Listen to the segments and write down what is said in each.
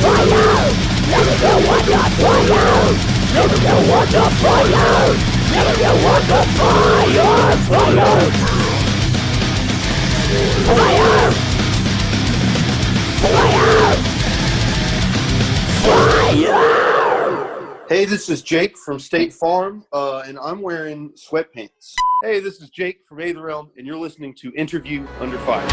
Hey, this is Jake from State Farm, and I'm wearing sweatpants. Hey, this is Jake from Aether Realm, and you're listening to Interview Under Fire.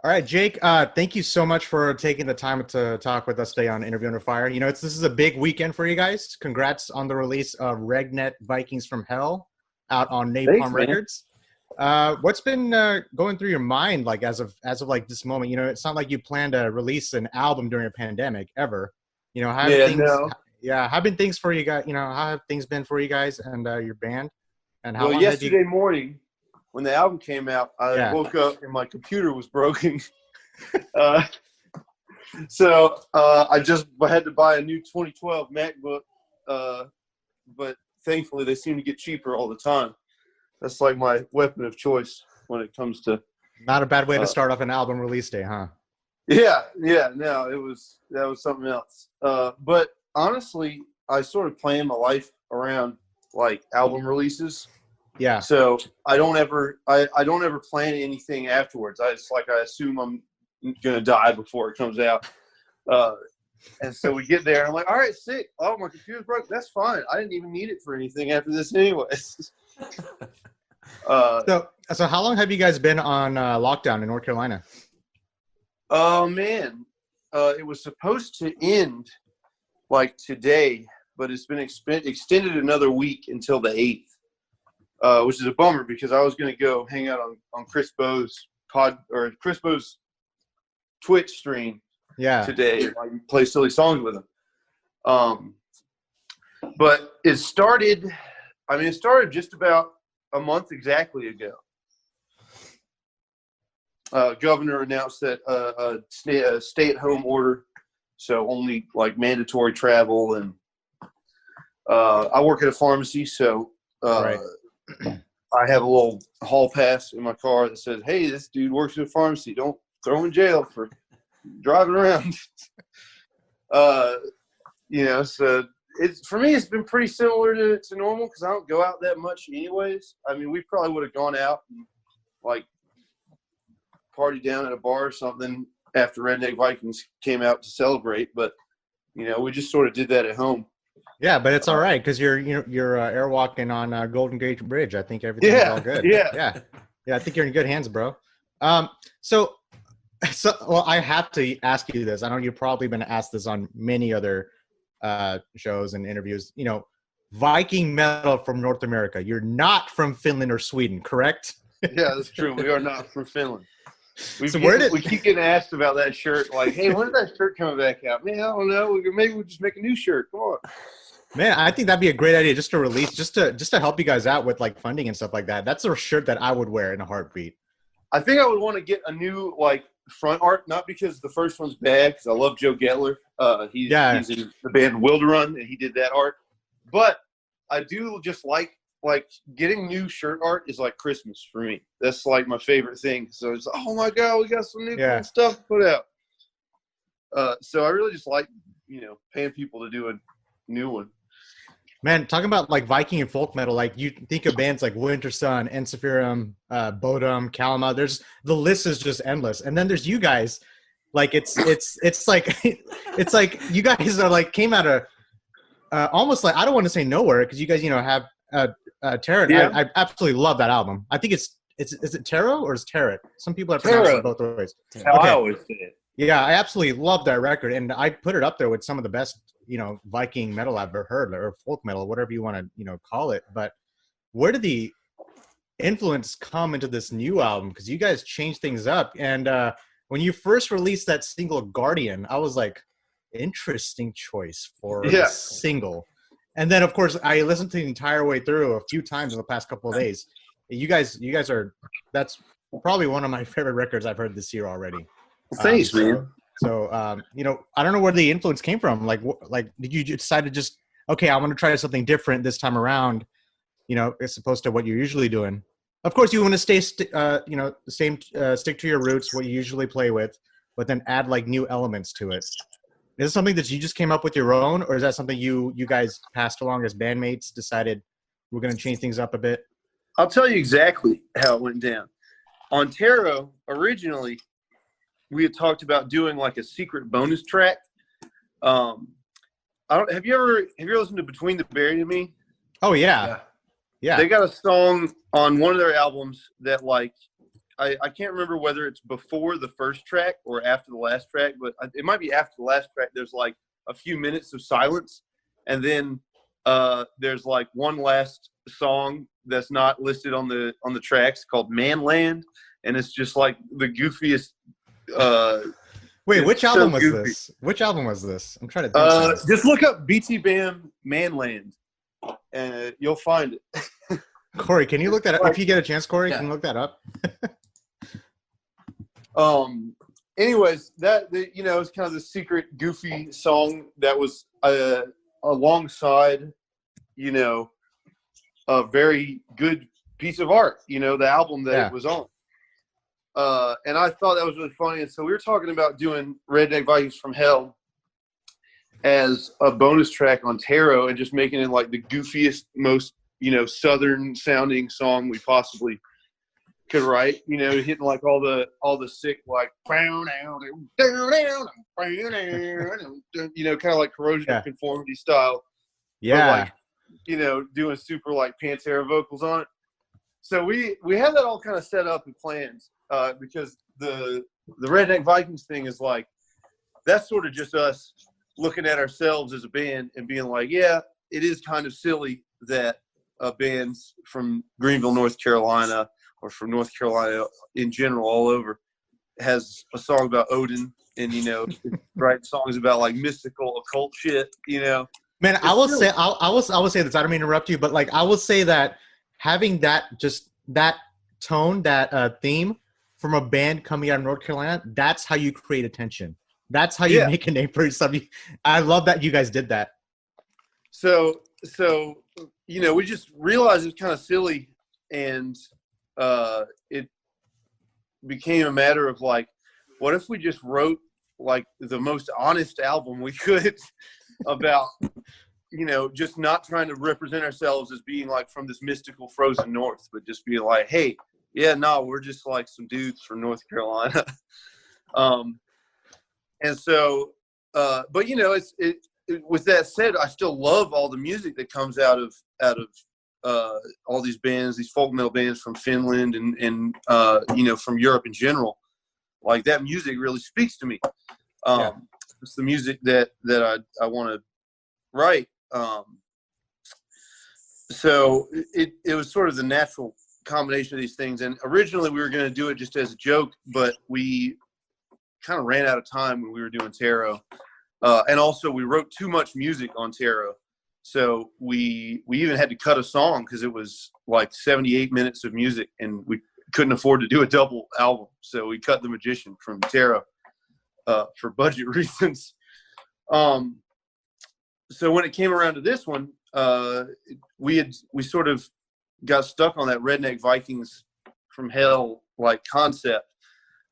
All right, Jake, thank you so much for taking the time to talk with us today on Interview Under Fire. You know, this is a big weekend for you guys. Congrats on the release of Redneck Vikings From Hell out on Napalm Records. What's been going through your mind, like as of like this moment? You know, it's not like you plan to release an album during a pandemic ever. You know, how have been things for you guys? You know, how have things been for you guys and your band? And how long yesterday morning, when the album came out, I woke up and my computer was broken. So I had to buy a new 2012 MacBook, but thankfully they seem to get cheaper all the time. That's like my weapon of choice when it comes to. Not a bad way to start off an album release day, huh? Yeah, no, that was something else. But honestly, I sort of plan my life around like album releases. Yeah. So I don't ever plan anything afterwards. I assume I'm gonna die before it comes out. And so we get there and I'm like, all right, sick. Oh, my computer's broke. That's fine. I didn't even need it for anything after this anyways. So how long have you guys been on lockdown in North Carolina? Oh man, it was supposed to end like today, but it's been extended another week until the 8th. Which is a bummer because I was going to go hang out on Chris Bo's Twitch stream today and like, play silly songs with him. But it started just about a month exactly ago. Governor announced that a stay-at-home order, so only like mandatory travel, and I work at a pharmacy, so right. I have a little hall pass in my car that says, "Hey, this dude works at a pharmacy. Don't throw him in jail for driving around." You know, so for me, it's been pretty similar to normal because I don't go out that much, anyways. I mean, we probably would have gone out and like party down at a bar or something after Redneck Vikings came out to celebrate, but you know, we just sort of did that at home. Yeah, but it's all right because you're airwalking on Golden Gate Bridge. I think everything's all good. Yeah. I think you're in good hands, bro. So well, I have to ask you this. I know you've probably been asked this on many other shows and interviews. You know, Viking metal from North America. You're not from Finland or Sweden, correct? Yeah, that's true. We are not from Finland. We keep getting asked about that shirt. Like, hey, when is that shirt coming back out? Man, I don't know. Maybe we'll just make a new shirt. Come on. Man, I think that'd be a great idea just to release, just to help you guys out with like funding and stuff like that. That's a shirt that I would wear in a heartbeat. I think I would want to get a new like front art, not because the first one's bad, because I love Joe Gettler. He's in the band Wilderun, and he did that art. But I do just like getting new shirt art is like Christmas for me. That's like my favorite thing. So it's oh my god, we got some new cool stuff to put out. So I really just like paying people to do a new one. Man, talking about like Viking and folk metal, like you think of bands like Winter Sun, Ensiferum, Bodum, Kalama. The list is just endless. And then there's you guys. Like it's like it's like you guys are like came out of almost like I don't want to say nowhere because you guys have Tarot. Yeah. I absolutely love that album. I think is it Tarot or is Tarot? Some people have pronounced it both ways. That's how I always say it. Yeah, I absolutely love that record, and I put it up there with some of the best Viking metal I've ever heard, or folk metal, whatever you want to call it. But where did the influence come into this new album? Because you guys changed things up, and when you first released that single Guardian, I was like, interesting choice for a single. And then of course I listened to the entire way through a few times in the past couple of days. You guys are, that's probably one of my favorite records I've heard this year already. Thanks, man. So, you know, I don't know where the influence came from. Like, did you decide to just, okay, I want to try something different this time around, you know, as opposed to what you're usually doing? Of course, you want to stay, you know, the same, stick to your roots, what you usually play with, but then add like new elements to it. Is it something that you just came up with your own, or is that something you guys passed along as bandmates, decided we're going to change things up a bit? I'll tell you exactly how it went down. On Tarot, originally, we had talked about doing like a secret bonus track. Have you ever listened to Between the Buried and Me? Oh yeah. They got a song on one of their albums that like I can't remember whether it's before the first track or after the last track, but it might be after the last track. There's like a few minutes of silence, and then there's like one last song that's not listed on the tracks called Manland, and it's just like the goofiest. Wait, which album was this? Which album was this? I'm trying to think. Just look up BT Bam Manland, and you'll find it. Corey, can you look that up? If you get a chance, Corey, can you look that up? Anyways, you know, it's kind of the secret goofy song that was alongside, you know, a very good piece of art, you know, the album that it was on. And I thought that was really funny. And so we were talking about doing Redneck Vikings from Hell as a bonus track on Tarot and just making it like the goofiest, most, you know, Southern sounding song we possibly could write, you know, hitting like all the sick, like, you know, kind of like Corrosion of Conformity style. Yeah. But like, you know, doing super like Pantera vocals on it. So we had that all kind of set up and planned because the Redneck Vikings thing is like, that's sort of just us looking at ourselves as a band and being like, yeah, it is kind of silly that bands from Greenville, North Carolina, or from North Carolina in general, all over, has a song about Odin, and you know, write songs about like mystical occult shit. You know, man, I will say this. I don't mean to interrupt you, but like I will say that having that tone, that theme from a band coming out of North Carolina, that's how you create attention. That's how you make a name for yourself. I love that you guys did that. So you know, we just realized it's kind of silly, and it became a matter of like, what if we just wrote like the most honest album we could about, you know, just not trying to represent ourselves as being like from this mystical frozen north, but just be like, hey, we're just like some dudes from North Carolina. And so, but you know, with that said, I still love all the music that comes out of all these bands, these folk metal bands from Finland and you know, from Europe in general. Like that music really speaks to me. It's the music that I want to write. So it was sort of the natural combination of these things. And originally we were going to do it just as a joke, but we kind of ran out of time when we were doing Tarot. And also we wrote too much music on Tarot. So we even had to cut a song because it was like 78 minutes of music, and we couldn't afford to do a double album. So we cut The Magician from Tarot for budget reasons. So when it came around to this one, we sort of got stuck on that Redneck Vikings from Hell like concept.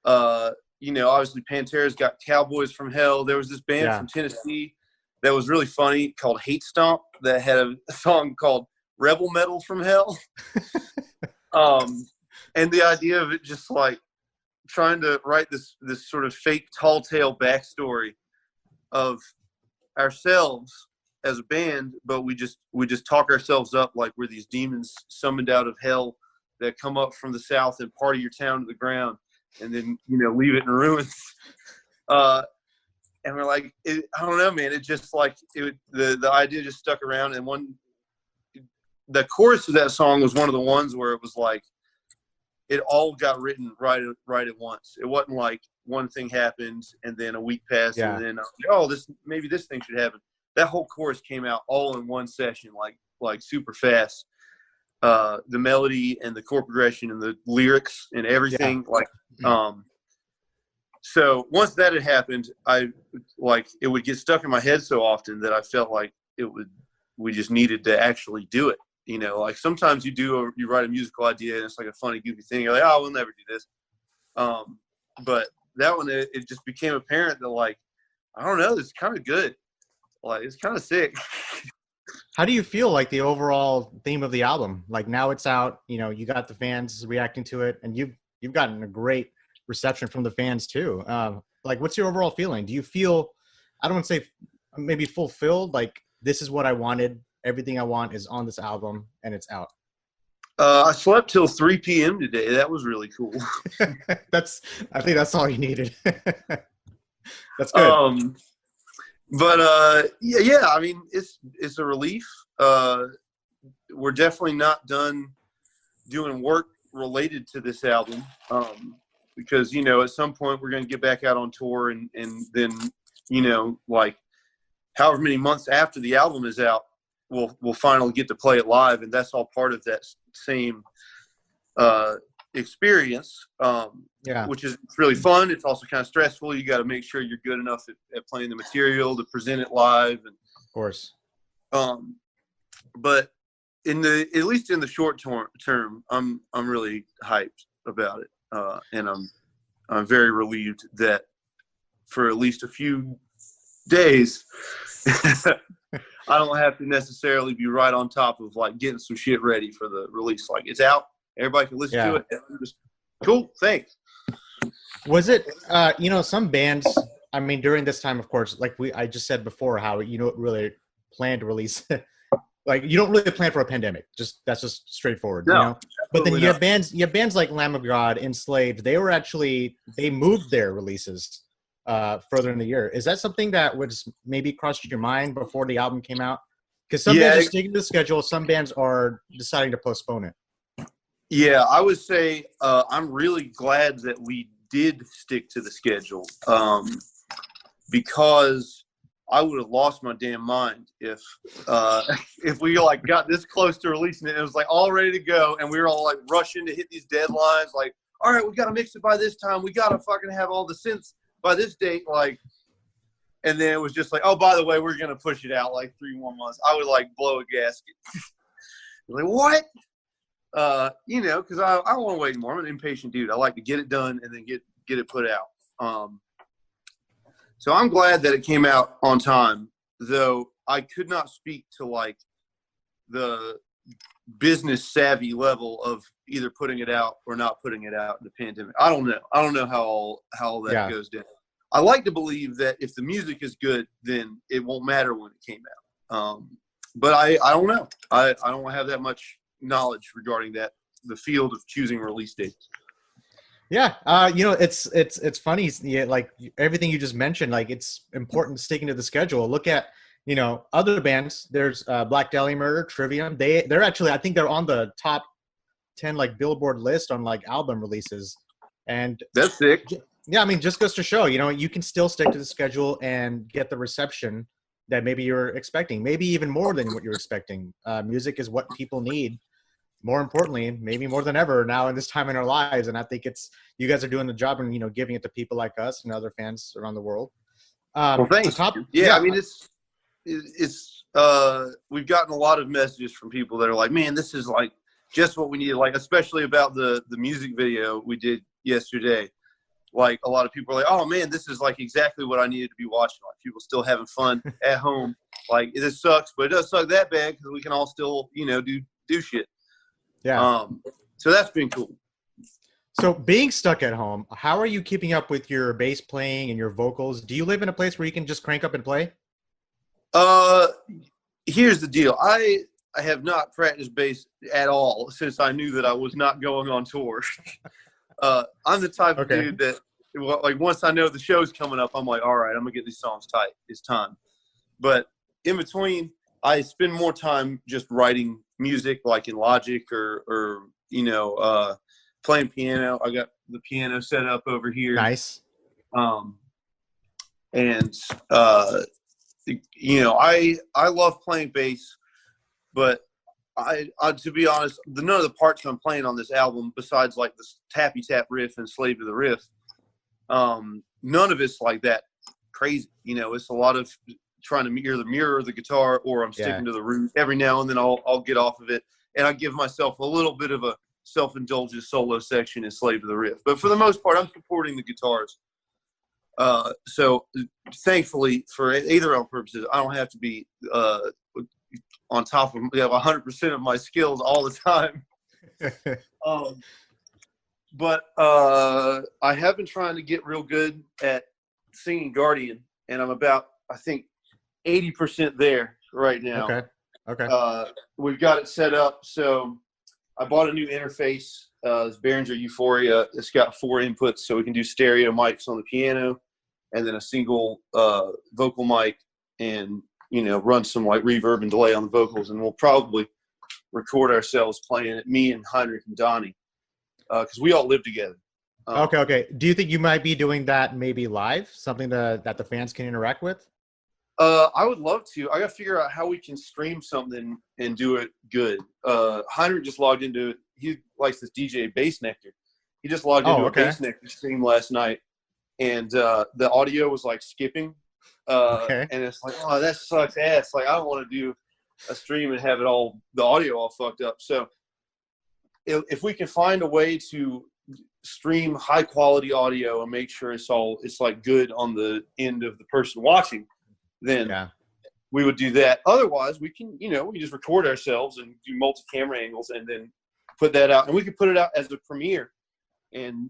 You know, obviously Pantera's got Cowboys from Hell. There was this band from Tennessee that was really funny called Hate Stomp that had a song called Rebel Metal from Hell. And the idea of it just like trying to write this sort of fake tall tale backstory of ourselves as a band, but we just talk ourselves up like we're these demons summoned out of hell that come up from the south and party your town to the ground and then, you know, leave it in ruins. And we're like, I don't know, man. It just like the idea just stuck around. And the chorus of that song was one of the ones where it was like, it all got written right at once. It wasn't like one thing happened and then a week passed and then maybe this thing should happen. That whole chorus came out all in one session, like super fast. The melody and the chord progression and the lyrics and everything, So once that had happened, it would get stuck in my head so often that I felt like we just needed to actually do it. Like sometimes you write a musical idea and it's like a funny, goofy thing. You're like, oh, we'll never do this. But that one, it just became apparent that like, I don't know, this is kind of good. Like, it's kind of sick. How do you feel like the overall theme of the album? Like now it's out, you got the fans reacting to it, and you've gotten a great reception from the fans too. Like, what's your overall feeling? Do you feel, I don't want to say maybe fulfilled, like this is what I wanted, everything I want is on this album and it's out? I slept till 3 p.m. today. That was really cool. I think that's all you needed. That's good. But yeah, I mean, it's a relief. We're definitely not done doing work related to this album, because at some point we're going to get back out on tour, and then like however many months after the album is out, we'll finally get to play it live, and that's all part of that same experience. Which is really fun. It's also kind of stressful. You got to make sure you're good enough at playing the material to present it live, and of course. But at least in the short term, I'm really hyped about it, and I'm very relieved that for at least a few days, I don't have to necessarily be right on top of like getting some shit ready for the release. Like, it's out, everybody can listen to it. Just, cool, thanks. Was it, some bands, I mean, during this time, of course, like I just said before, how you don't really plan to release, like you don't really plan for a pandemic. That's just straightforward. No, But then you have bands like Lamb of God, Enslaved. They moved their releases further in the year. Is that something that was maybe crossed your mind before the album came out? Because some bands are sticking to the schedule. Some bands are deciding to postpone it. Yeah, I would say I'm really glad that we did stick to the schedule, because I would have lost my damn mind if we like got this close to releasing it and it was like all ready to go, and we were all like rushing to hit these deadlines. Like, all right, we got to mix it by this time. We got to fucking have all the synths by this date. Like, and then it was just like, oh, by the way, we're gonna push it out like 3 more months. I would like blow a gasket. Like, what? Because I don't want to wait anymore. I'm an impatient dude. I like to get it done and then get it put out. So I'm glad that it came out on time, though I could not speak to like the business savvy level of either putting it out or not putting it out in the pandemic. I don't know how all that goes down. I like to believe that if the music is good, then it won't matter when it came out. But I don't know. I don't have that much knowledge regarding the field of choosing release dates. Yeah, it's funny. Yeah, like everything you just mentioned, like it's important sticking to the schedule. Look at other bands. There's Black Dahlia Murder, Trivium. They're actually, I think they're on the top 10 like Billboard list on like album releases, and that's sick. Yeah, I mean, just goes to show, you can still stick to the schedule and get the reception that maybe you're expecting, maybe even more than what you're expecting. Music is what people need. More importantly, maybe more than ever now in this time in our lives. And I think you guys are doing the job and, giving it to people like us and other fans around the world. Well, thanks. Yeah, I mean, it's we've gotten a lot of messages from people that are like, man, this is like just what we need. Like, especially about the music video we did yesterday. Like, a lot of people are like, oh man, this is like exactly what I needed to be watching. Like, people still having fun at home. Like, this sucks, but it doesn't suck that bad because we can all still, do shit. Yeah. So that's been cool. So being stuck at home, how are you keeping up with your bass playing and your vocals? Do you live in a place where you can just crank up and play? Here's the deal. I have not practiced bass at all since I knew that I was not going on tour. I'm the type of dude that, like, once I know the show's coming up, I'm like, all right, I'm gonna get these songs tight. It's time. But in between, I spend more time just writing music, like in Logic or playing piano. I got the piano set up over here. Nice. And I love playing bass, but I to be honest, none of the parts I'm playing on this album, besides like the tappy tap riff and Slave to the Riff, none of it's like that crazy. You know, it's a lot of trying to either mirror the guitar, or I'm sticking to the root. Every now and then I'll get off of it, and I give myself a little bit of a self-indulgent solo section and slave to the riff. But for the most part, I'm supporting the guitars. So thankfully, for Aether Realm purposes, I don't have to be on top of 100% of my skills all the time. But I have been trying to get real good at singing Guardian, and I'm about, I think, 80% there right now. Okay. We've got it set up. So I bought a new interface. It's Behringer Euphoria. It's got 4 inputs, so we can do stereo mics on the piano, and then a single vocal mic, and run some like reverb and delay on the vocals. And we'll probably record ourselves playing it, me and Heinrich and Donnie, because we all live together. Okay. Do you think you might be doing that maybe live, something that the fans can interact with? I would love to. I got to figure out how we can stream something and do it good. Heinrich just logged into it. He likes this DJ Bass Nectar. He just logged into a Bass Nectar stream last night, and the audio was like skipping. And it's like, oh, that sucks ass. Like, I don't want to do a stream and have the audio all fucked up. So if we can find a way to stream high quality audio and make sure it's like good on the end of the person watching, then we would do that. Otherwise, we can, we just record ourselves and do multi-camera angles and then put that out. And we could put it out as a premiere and,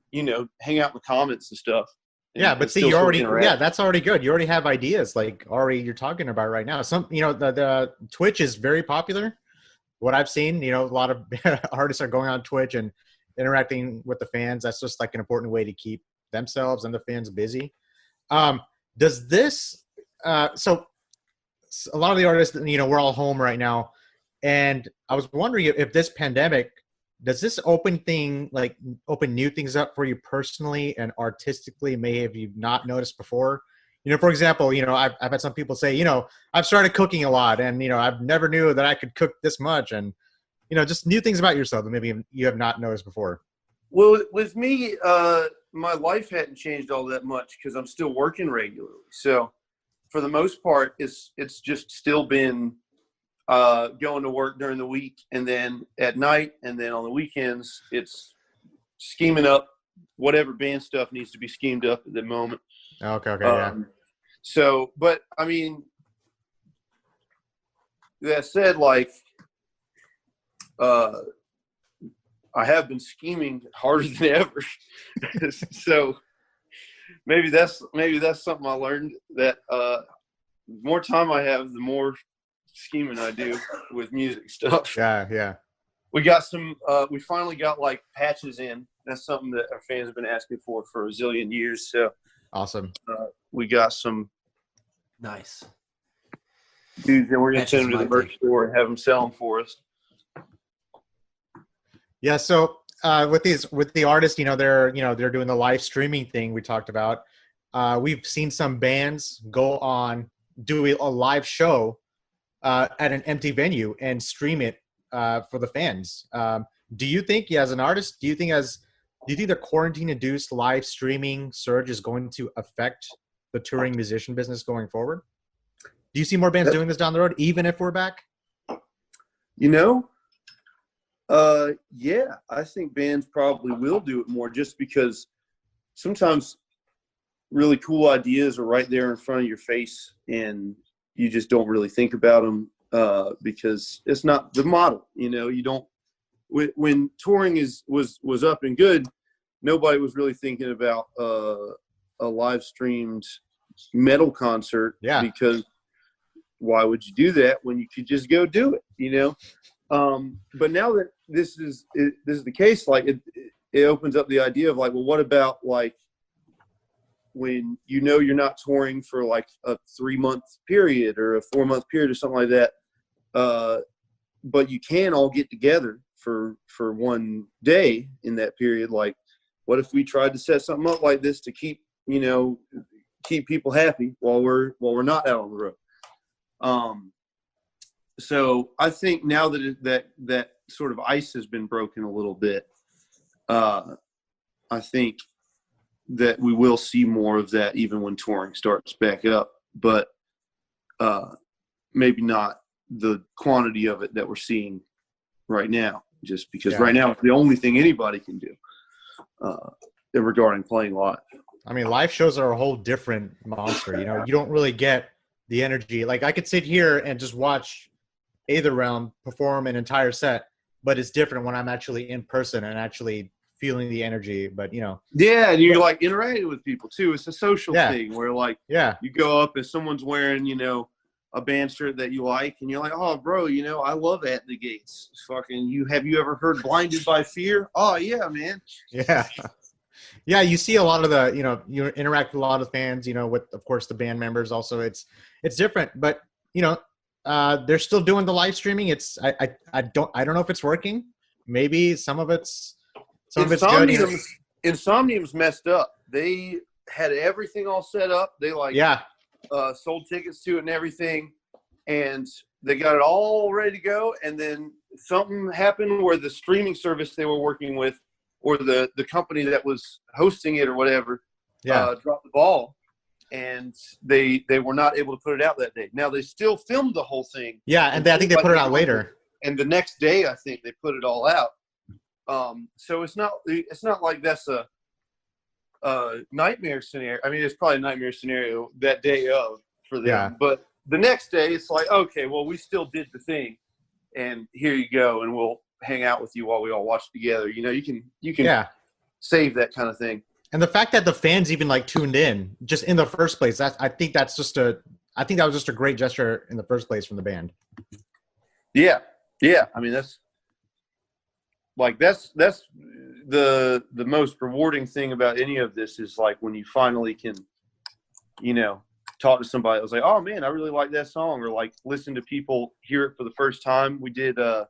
hang out in the comments and stuff. But see, that's already good. You already have ideas like you're talking about right now. Some, the Twitch is very popular. What I've seen, a lot of artists are going on Twitch and interacting with the fans. That's just like an important way to keep themselves and the fans busy. Does this, so a lot of the artists, we're all home right now. And I was wondering if this pandemic, does this open new things up for you personally and artistically, have you not noticed before? For example, I've had some people say, I've started cooking a lot and, I've never knew that I could cook this much, and, just new things about yourself that maybe you have not noticed before. Well, with me, my life hadn't changed all that much because I'm still working regularly. So for the most part, it's just still been going to work during the week and then at night, and then on the weekends, it's scheming up whatever band stuff needs to be schemed up at the moment. Okay. So, but I mean, that said, like, I have been scheming harder than ever. So maybe that's something I learned, that the more time I have, the more scheming I do with music stuff. Yeah. We got some, we finally got like patches in. That's something that our fans have been asking for a zillion years. So awesome. We got some nice dudes, and we're going to send them to the merch store and have them sell them for us. Yeah. So with the artists, they're doing the live streaming thing we talked about. We've seen some bands go on, do a live show at an empty venue and stream it for the fans. Do you think, as an artist, do you think the quarantine-induced live streaming surge is going to affect the touring musician business going forward? Do you see more bands doing this down the road, even if we're back? Yeah, I think bands probably will do it more, just because sometimes really cool ideas are right there in front of your face and you just don't really think about them because it's not the model. You don't. When touring was up and good, nobody was really thinking about a live streamed metal concert. Yeah. Because why would you do that when you could just go do it? But now that this is the case, like it opens up the idea of like, well, what about like when you're not touring for like a 3-month period or a 4-month period or something like that, but you can all get together for one day in that period. Like, what if we tried to set something up like this to keep people happy while we're not out on the road? So I think now that sort of ice has been broken a little bit, I think that we will see more of that even when touring starts back up, but maybe not the quantity of it that we're seeing right now, just because right now it's the only thing anybody can do regarding playing live. I mean, live shows are a whole different monster. You know, you don't really get the energy. Like, I could sit here and just watch Aether Realm perform an entire set, but it's different when I'm actually in person and actually feeling the energy. But, you know. Yeah, and you're like interacting with people too. It's a social thing where like you go up and someone's wearing, you know, a band shirt that you like, and you're like, oh, bro, you know, I love At the Gates. Fucking, have you ever heard Blinded by Fear? Oh, yeah, man. Yeah. Yeah, you see a lot of the, you know, you interact with a lot of fans, you know, with, of course, the band members also. It's different, but, you know, they're still doing the live streaming. I don't know if it's working. Maybe some of it's good. Insomnium's messed up. They had everything all set up. They sold tickets to it and everything, and they got it all ready to go. And then something happened where the streaming service they were working with, or the company that was hosting it or whatever, dropped the ball, and they were not able to put it out that day. Now they still filmed the whole thing. Yeah, and I think they put it out later. And the next day, I think they put it all out. So it's not like that's a nightmare scenario. I mean, it's probably a nightmare scenario that day of for them. Yeah. But the next day, it's like, okay, well, we still did the thing, and here you go, and we'll hang out with you while we all watch together. You know, you can save that kind of thing. And the fact that the fans even like tuned in just in the first place, I think that was just a great gesture in the first place from the band. Yeah. Yeah. I mean, that's the most rewarding thing about any of this is like when you finally can, you know, talk to somebody that was like, oh man, I really like that song, or like listen to people hear it for the first time. We did a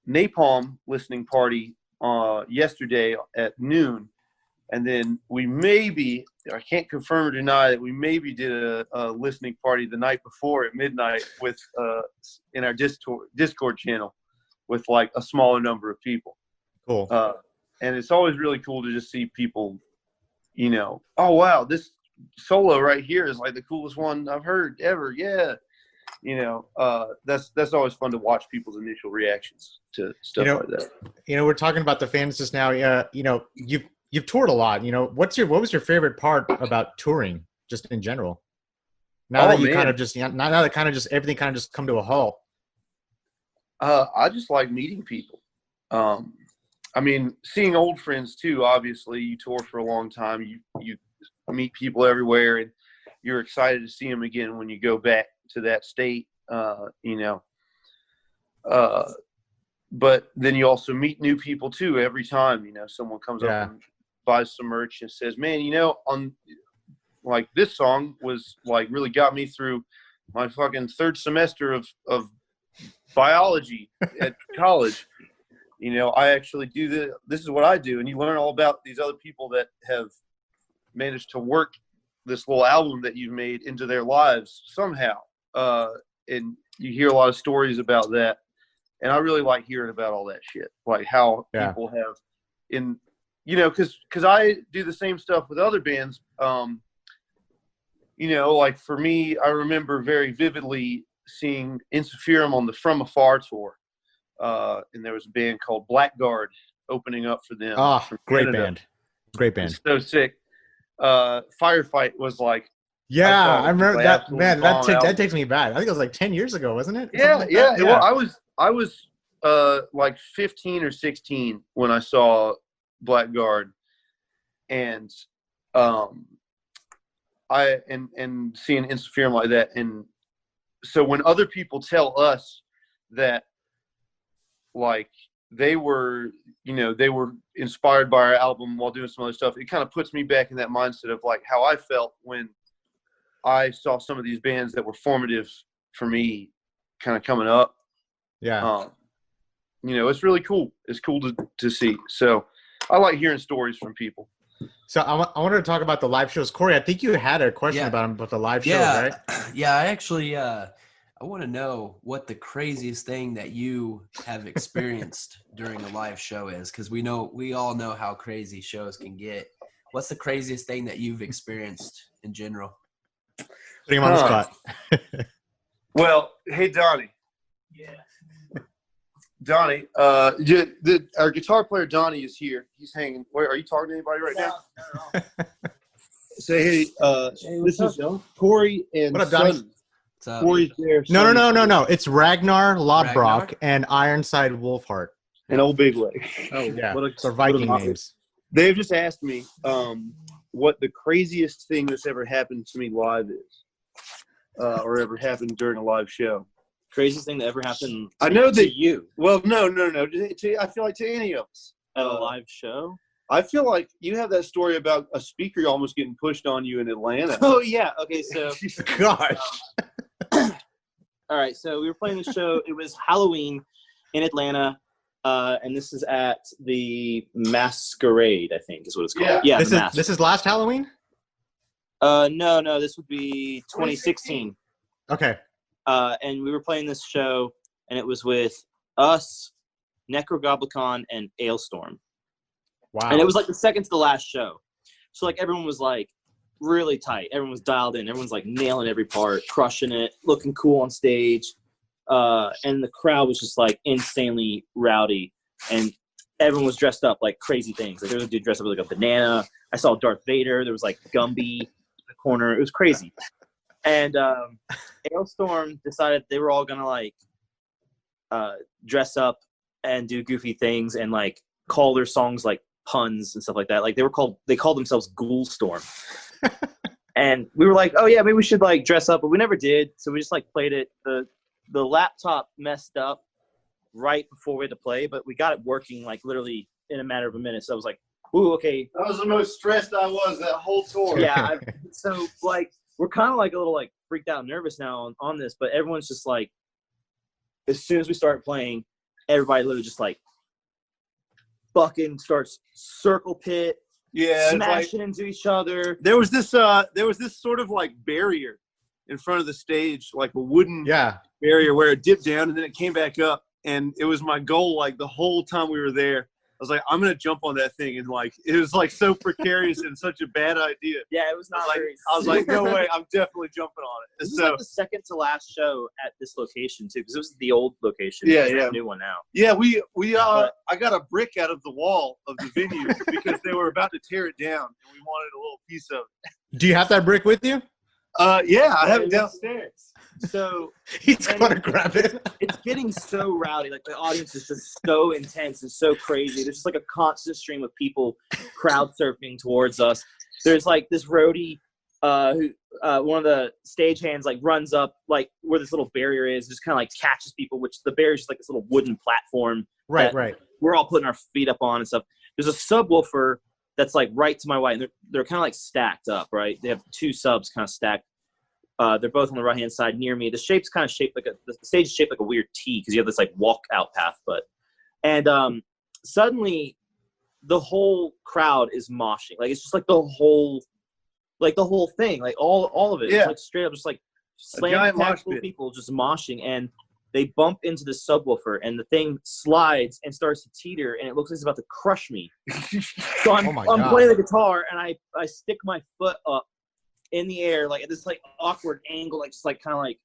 Napalm listening party yesterday at noon, and then I can't confirm or deny that we maybe did a listening party the night before at midnight with in our Discord channel with like a smaller number of people. Cool. And it's always really cool to just see people, you know, oh wow, this solo right here is like the coolest one I've heard ever. Yeah. You know, that's always fun to watch people's initial reactions to stuff like that. You know, we're talking about the fans just now. You know, you've toured a lot. You know, what was your favorite part about touring, just in general? Now that everything kind of just come to a halt. I just like meeting people. I mean, seeing old friends too. Obviously, you tour for a long time. You meet people everywhere, and you're excited to see them again when you go back to that state, you know. But then you also meet new people too every time. You know, someone comes up and buys some merch and says, "Man, you know, on like this song was like really got me through my fucking third semester of biology at college. You know, I actually do this. This is what I do." And you learn all about these other people that have managed to work this little album that you've made into their lives somehow. And you hear a lot of stories about that. And I really like hearing about all that shit, like how people have you know, cause I do the same stuff with other bands. You know, like for me, I remember very vividly seeing Insufferum on the From Afar tour. And there was a band called Blackguard opening up for them. Oh, great band. Great band. It's so sick. Firefight was like, I remember that. Man, that takes me back. I think it was like 10 years ago, wasn't it? Yeah. Well, I was like 15 or 16 when I saw Blackguard, and seeing Insufferum like that. And so when other people tell us that like they were inspired by our album while doing some other stuff, it kind of puts me back in that mindset of like how I felt when I saw some of these bands that were formative for me kind of coming up. Yeah. You know, it's really cool. It's cool to see. So I like hearing stories from people. So I wanted to talk about the live shows. Corey, I think you had a question about the live shows, right? Yeah, I actually I want to know what the craziest thing that you have experienced during a live show is, because we all know how crazy shows can get. What's the craziest thing that you've experienced in general? Putting him on the spot. Well, hey Donnie. Yeah. Donnie, our guitar player Donnie is here. He's hanging. Wait, are you talking to anybody right now? No. Say hey. This is Corey and what up, Donnie? Sonny. Corey's there. No. It's Ragnar Lodbrok and Ironside Wolfheart. And Old Big Leg. Oh yeah, they're Viking names. They've just asked me what the craziest thing that's ever happened to me live is, or ever happened during a live show. Craziest thing that ever happened I know to that you. Well, no. I feel like to any of us. At a live show? I feel like you have that story about a speaker almost getting pushed on you in Atlanta. Oh, yeah. Okay, so. Gosh. All right, so we were playing the show. It was Halloween in Atlanta, and this is at the Masquerade, I think is what it's called. Yeah, this is last Halloween? No, this would be 2016. Okay. And we were playing this show, and it was with us, Necrogoblicon, and Ailstorm. Wow. And it was like the second to the last show. So like everyone was like really tight. Everyone was dialed in. Everyone's like nailing every part, crushing it, looking cool on stage. And the crowd was just like insanely rowdy. And everyone was dressed up like crazy things. Like there was a dude dressed up like a banana. I saw Darth Vader. There was like Gumby in the corner. It was crazy. And Ailstorm decided they were all gonna like dress up and do goofy things and like call their songs like puns and stuff like that. Like they called themselves Ghoulstorm. And we were like, oh yeah, maybe we should like dress up, but we never did. So we just like played it. The laptop messed up right before we had to play, but we got it working like literally in a matter of a minute. So I was like, ooh, okay. That was the most stressed I was that whole tour. Yeah. So like we're kind of like a little like freaked out and nervous now on this, but everyone's just like, as soon as we start playing, everybody literally just like fucking starts circle pit, smashing into each other. There was this sort of like barrier in front of the stage, like a wooden barrier where it dipped down and then it came back up. And it was my goal, like the whole time we were there. I was like, I'm gonna jump on that thing, and like it was like so precarious and such a bad idea. Yeah, it was not like, very. I was like, no way, I'm definitely jumping on it. This was like the second to last show at this location too, because it was the old location. Yeah, the new one now. Yeah, I got a brick out of the wall of the venue because they were about to tear it down, and we wanted a little piece of it. Do you have that brick with you? Yeah, I have it downstairs. So he's gonna grab it. It's getting so rowdy. Like the audience is just so intense and so crazy. There's just like a constant stream of people crowd surfing towards us. There's like this roadie who one of the stagehands like runs up like where this little barrier is, just kind of like catches people, which the barrier is just like this little wooden platform. Right. We're all putting our feet up on and stuff. There's a subwoofer that's like right to my right, and they're kind of like stacked up, right? They have two subs kind of stacked. They're both on the right hand side near me. The shape's kind of shaped like the stage is shaped like a weird T because you have this like walk out path. And suddenly the whole crowd is moshing. Like it's just like the whole thing, like all of it. Yeah. It's like straight up just like slam packed full of people just moshing, and they bump into the subwoofer and the thing slides and starts to teeter and it looks like it's about to crush me. So I'm playing the guitar and I stick my foot up in the air like at this like awkward angle, like just like kind of like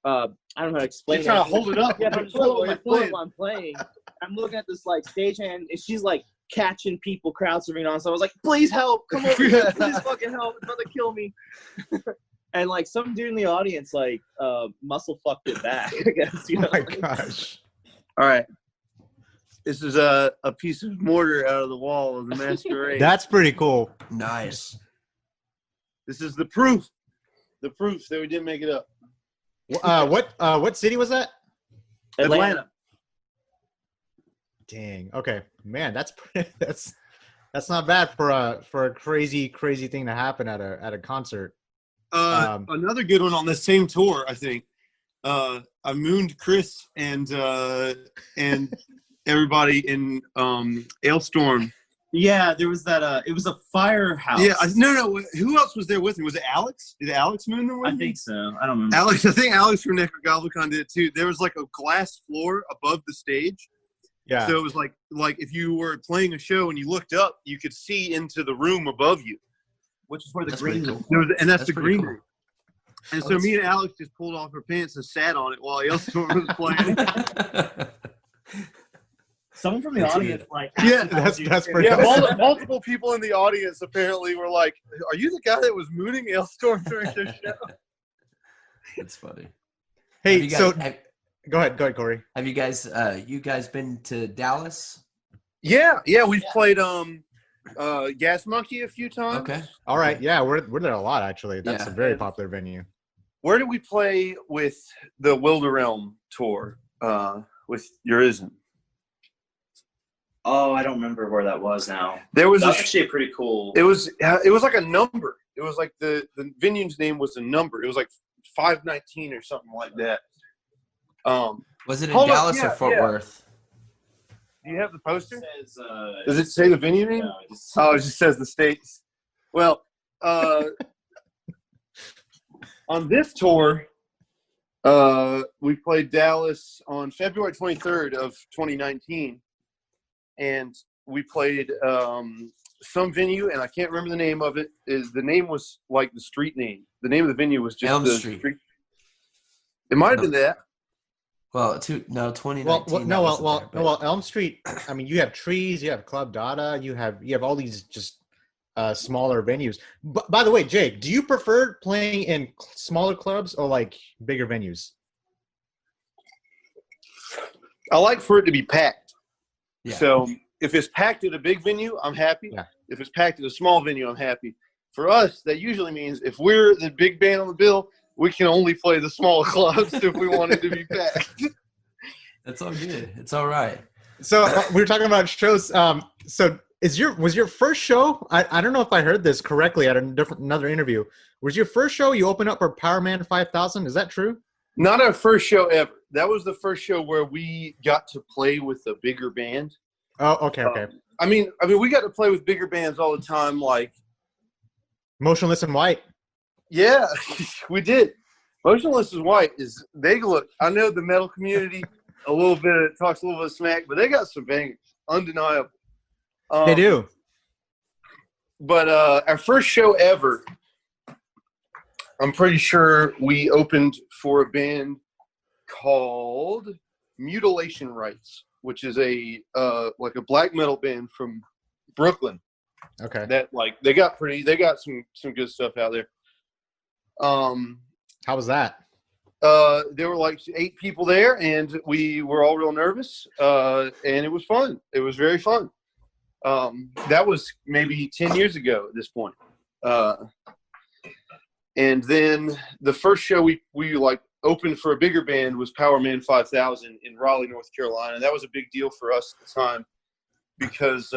I don't know how to explain it. You're trying to hold it up. Yeah, but I'm holding my foot while I'm playing. I'm looking at this like stagehand and she's like catching people crowd surfing on. So I was like, please help, come over here, please fucking help, it's about to kill me. And like some dude in the audience like muscle fucked it back, I guess. You know? Oh my gosh. All right. This is a piece of mortar out of the wall of the Masquerade. That's pretty cool. Nice. This is the proof. The proof that we didn't make it up. What city was that? Atlanta. Dang. Okay, man, that's not bad for a crazy thing to happen at a concert. Another good one on the same tour, I think. I mooned Chris and everybody in Ailstorm Yeah, there was that. It was a firehouse. Yeah, no. Who else was there with me? Was it Alex? Did Alex Moon there with me? I think so. I don't remember. Alex, I think Alex from Necrogoblicon did it too. There was like a glass floor above the stage. Yeah. So it was like if you were playing a show and you looked up, you could see into the room above you, which is where the That's green pretty is. cool. and that's the green room. And so that's- me and Alex just pulled off our pants and sat on it while Elstorm was playing. Someone from the audience, like, Yeah, that's pretty Yeah, awesome. multiple people in the audience apparently were like, "Are you the guy that was mooning Elstorm during the show?" That's funny. Hey, Have you so guys, go ahead, Corey. have you guys been to Dallas? Yeah, we've played Gas Monkey a few times. Okay. All right, yeah, we're there a lot actually. That's Yeah. a very popular venue. Where did we play with the Aether Realm tour with Urizen? Oh, I don't remember where that was now. There was That's actually pretty cool. It was like a number. It was like the venue's name was a number. It was like 519 or something like that. Was it in Hold on, Dallas or yeah, Fort yeah. Worth? Do you have the poster? It says, Does it say the venue name? no, it just- Oh, it just says the states. Well, on this tour, we played Dallas on February 23rd of 2019, and we played some venue, and I can't remember the name of it. The name was like the street name. The name of the venue was just Elm the Street. It might have been that. Well, 2019. Well, Elm Street. I mean, you have trees, you have Club Dada, you have all these just smaller venues. By the way, Jake, do you prefer playing in smaller clubs or like bigger venues? I like for it to be packed. Yeah. So if it's packed at a big venue, I'm happy. Yeah. If it's packed at a small venue, I'm happy. For us, that usually means if we're the big band on the bill, we can only play the small clubs if we want it to be packed. That's all good. It's all right. So we were talking about shows. So was your first show? I don't know if I heard this correctly at another interview. Was your first show you opened up for Power Man 5000? Is that true? Not our first show ever. That was the first show where we got to play with a bigger band. Oh, okay. I mean, we got to play with bigger bands all the time. Like, Motionless in White. yeah, we did. Motionless in White they look. I know the metal community a little bit talks a little bit of smack, but they got some bangers, undeniable. They do. But our first show ever, I'm pretty sure we opened for a band called Mutilation Rights, which is a like a black metal band from Brooklyn. Okay. That they got some good stuff out there. How was that? There were like 8 people there, and we were all real nervous. And it was fun. It was very fun. That was maybe 10 years ago at this point. And then the first show we opened for a bigger band was Power Man 5000 in Raleigh, North Carolina. That was a big deal for us at the time because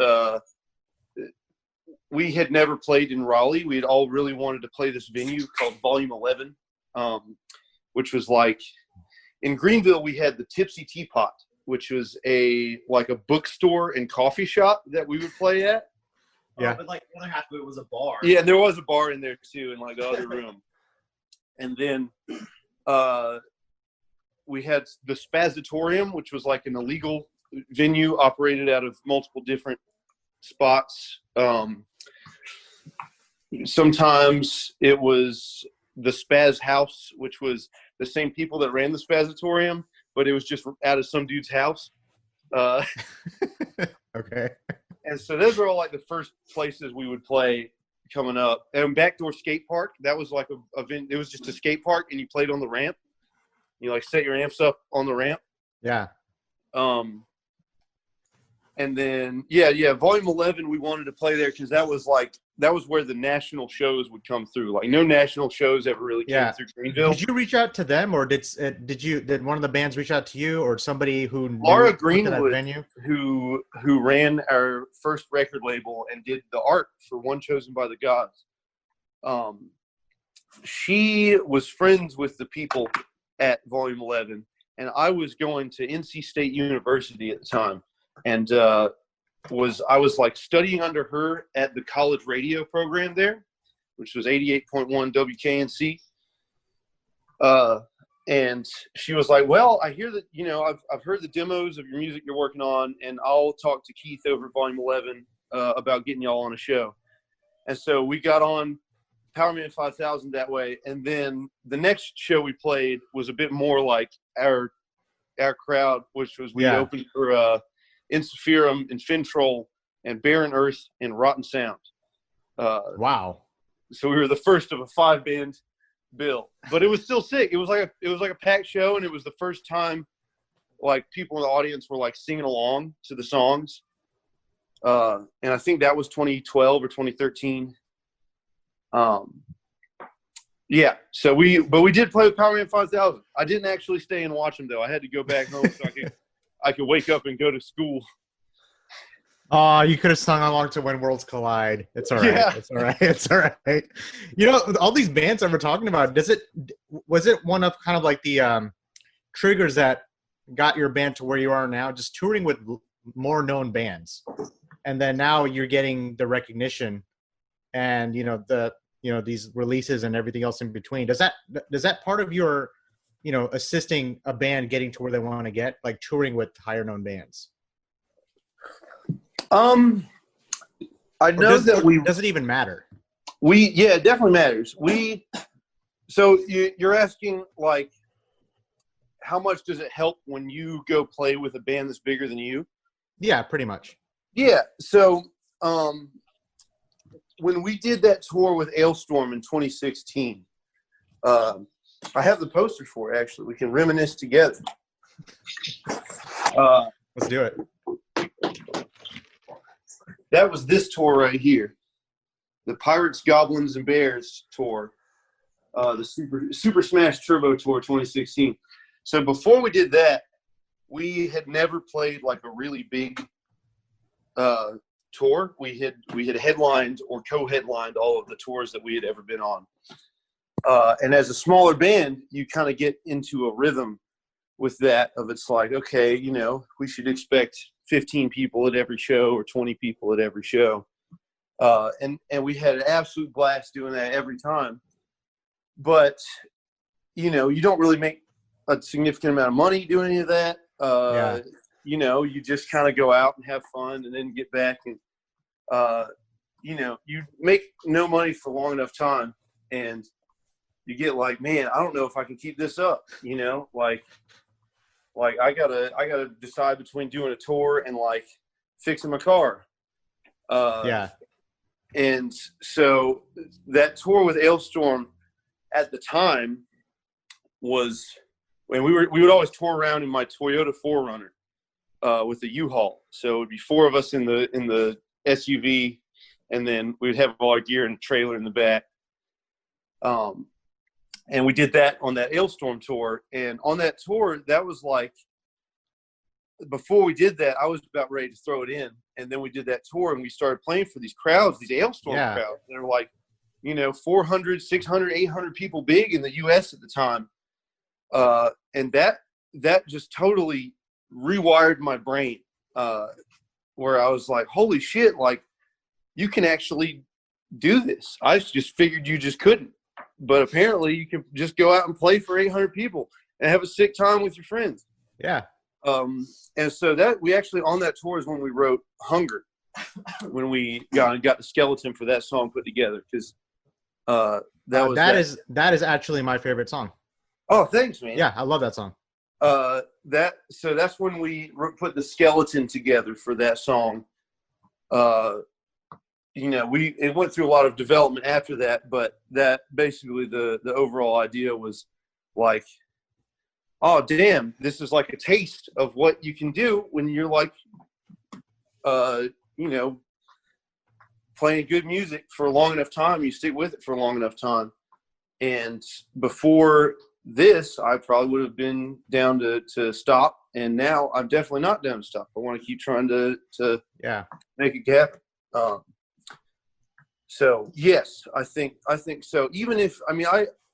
we had never played in Raleigh. We had all really wanted to play this venue called Volume 11, which was like in Greenville. We had the Tipsy Teapot, which was a bookstore and coffee shop that we would play at. Yeah. But like the other half of it was a bar. Yeah, and there was a bar in there too, in like the other room. And then we had the Spazatorium, which was like an illegal venue operated out of multiple different spots. Sometimes it was the Spaz House, which was the same people that ran the Spazatorium, but it was just out of some dude's house. Okay. And so those were all like the first places we would play coming up. And Backdoor Skate Park, that was like it was just a skate park, and you played on the ramp. You like set your amps up on the ramp. Yeah. And then Volume 11, we wanted to play there because that was where the national shows would come through. Like no national shows ever really came through Greenville. Did you reach out to them, or did one of the bands reach out to you, or somebody who Laura knew Greenwood, that venue? who ran our first record label and did the art for One Chosen by the Gods. She was friends with the people at Volume 11, and I was going to NC State University at the time. And I was like studying under her at the college radio program there, which was 88.1 WKNC. And she was like, well, I hear that, you know, I've heard the demos of your music you're working on, and I'll talk to Keith over at Volume 11 about getting y'all on a show. And so we got on Power Man 5000 that way. And then the next show we played was a bit more like our crowd, which was we opened for Insiferum and Fintroll and Barren Earth and Rotten Sound. Wow. So we were the first of a 5-band bill, but it was still sick. It was like a packed show, and it was the first time like people in the audience were like singing along to the songs. And I think that was 2012 or 2013. Yeah. So we did play with Power Man 5000. I didn't actually stay and watch them though. I had to go back home so I could wake up and go to school. Oh, you could have sung along to When Worlds Collide. It's all right. Yeah. It's all right. It's all right. You know, all these bands that we're talking about, was it one of kind of like the triggers that got your band to where you are now, just touring with more known bands? And then now you're getting the recognition and, these releases and everything else in between. Does that part of your, assisting a band getting to where they want to get, like touring with higher known bands? I know does it even matter? It definitely matters. So you're asking like, how much does it help when you go play with a band that's bigger than you? Yeah, pretty much. Yeah. So, when we did that tour with Ailstorm in 2016, I have the poster for it, actually. We can reminisce together. Let's do it. That was this tour right here, the Pirates, Goblins, and Bears tour, the Super Smash Turbo Tour 2016. So before we did that, we had never played like a really big tour. We had headlined or co-headlined all of the tours that we had ever been on. And as a smaller band, you kind of get into a rhythm with that of it's like, okay, we should expect 15 people at every show or 20 people at every show. And we had an absolute blast doing that every time. But, you don't really make a significant amount of money doing any of that. You just kind of go out and have fun and then get back and, you make no money for long enough time and you get like, man, I don't know if I can keep this up, like I gotta decide between doing a tour and like fixing my car. And so that tour with Ailstorm at the time was when we would always tour around in my Toyota 4Runner with the U-Haul. So it would be 4 of us in the SUV, and then we'd have all our gear in a trailer in the back. And we did that on that Ailstorm tour. And on that tour, that was like, before we did that, I was about ready to throw it in. And then we did that tour and we started playing for these crowds, these Ailstorm crowds. They were like, 400, 600, 800 people big in the U.S. at the time. And that just totally rewired my brain, where I was like, holy shit, like you can actually do this. I just figured you just couldn't. But apparently you can just go out and play for 800 people and have a sick time with your friends. Yeah. And so that we actually on that tour is when we wrote Hunger, when we got the skeleton for that song put together. Because that is actually my favorite song. Oh, thanks, man. Yeah, I love that song. So that's when we put the skeleton together for that song. It went through a lot of development after that, but that basically the overall idea was like, oh damn, this is like a taste of what you can do when you're like, playing good music for a long enough time, you stick with it for a long enough time. And before this, I probably would have been down to stop, and now I'm definitely not down to stop. I want to keep trying to make it happen. So yes, I think so. Even if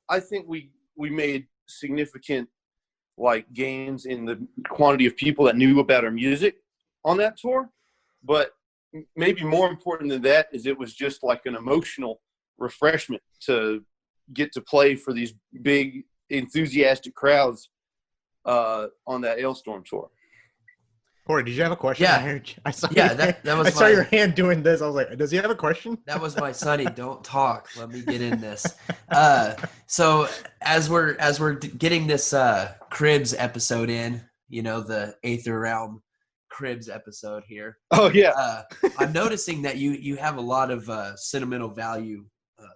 I think we made significant like gains in the quantity of people that knew about our music on that tour, but maybe more important than that is it was just like an emotional refreshment to get to play for these big enthusiastic crowds on that Ailstorm tour. Corey, did you have a question? Yeah, I saw that was. I saw your hand doing this. I was like, does he have a question? That was my Sonny. Don't talk. Let me get in this. So as we're getting this Cribs episode in, you know, the Aether Realm Cribs episode here. Oh yeah. I'm noticing that you have a lot of sentimental value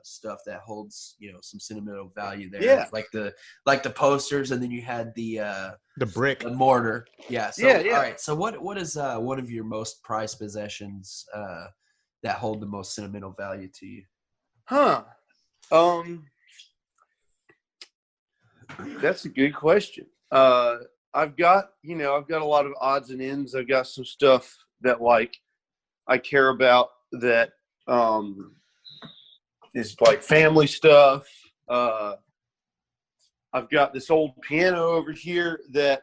stuff that holds, you know, some sentimental value there. Yeah. Like the posters, and then you had the brick, the mortar. Yeah. So, yeah. All right. So what is one of your most prized possessions that hold the most sentimental value to you? That's a good question. I've got a lot of odds and ends. I've got some stuff that like I care about that is like family stuff. I've got this old piano over here that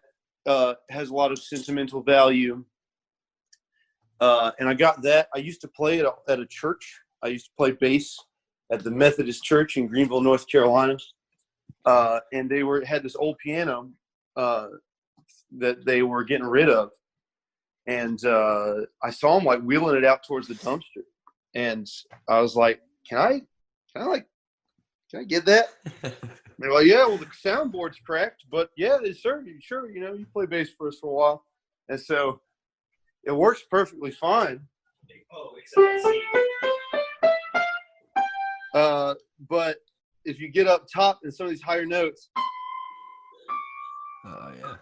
has a lot of sentimental value. And I got that. I used to play it at a church. I used to play bass at the Methodist Church in Greenville, North Carolina. And they had this old piano that they were getting rid of. And I saw them like wheeling it out towards the dumpster. And I was like, can I get that? They're like, yeah, well, the soundboard's cracked, but yeah, sure, you know, you play bass for us for a while. And so it works perfectly fine. But if you get up top in some of these higher notes, Oh yeah,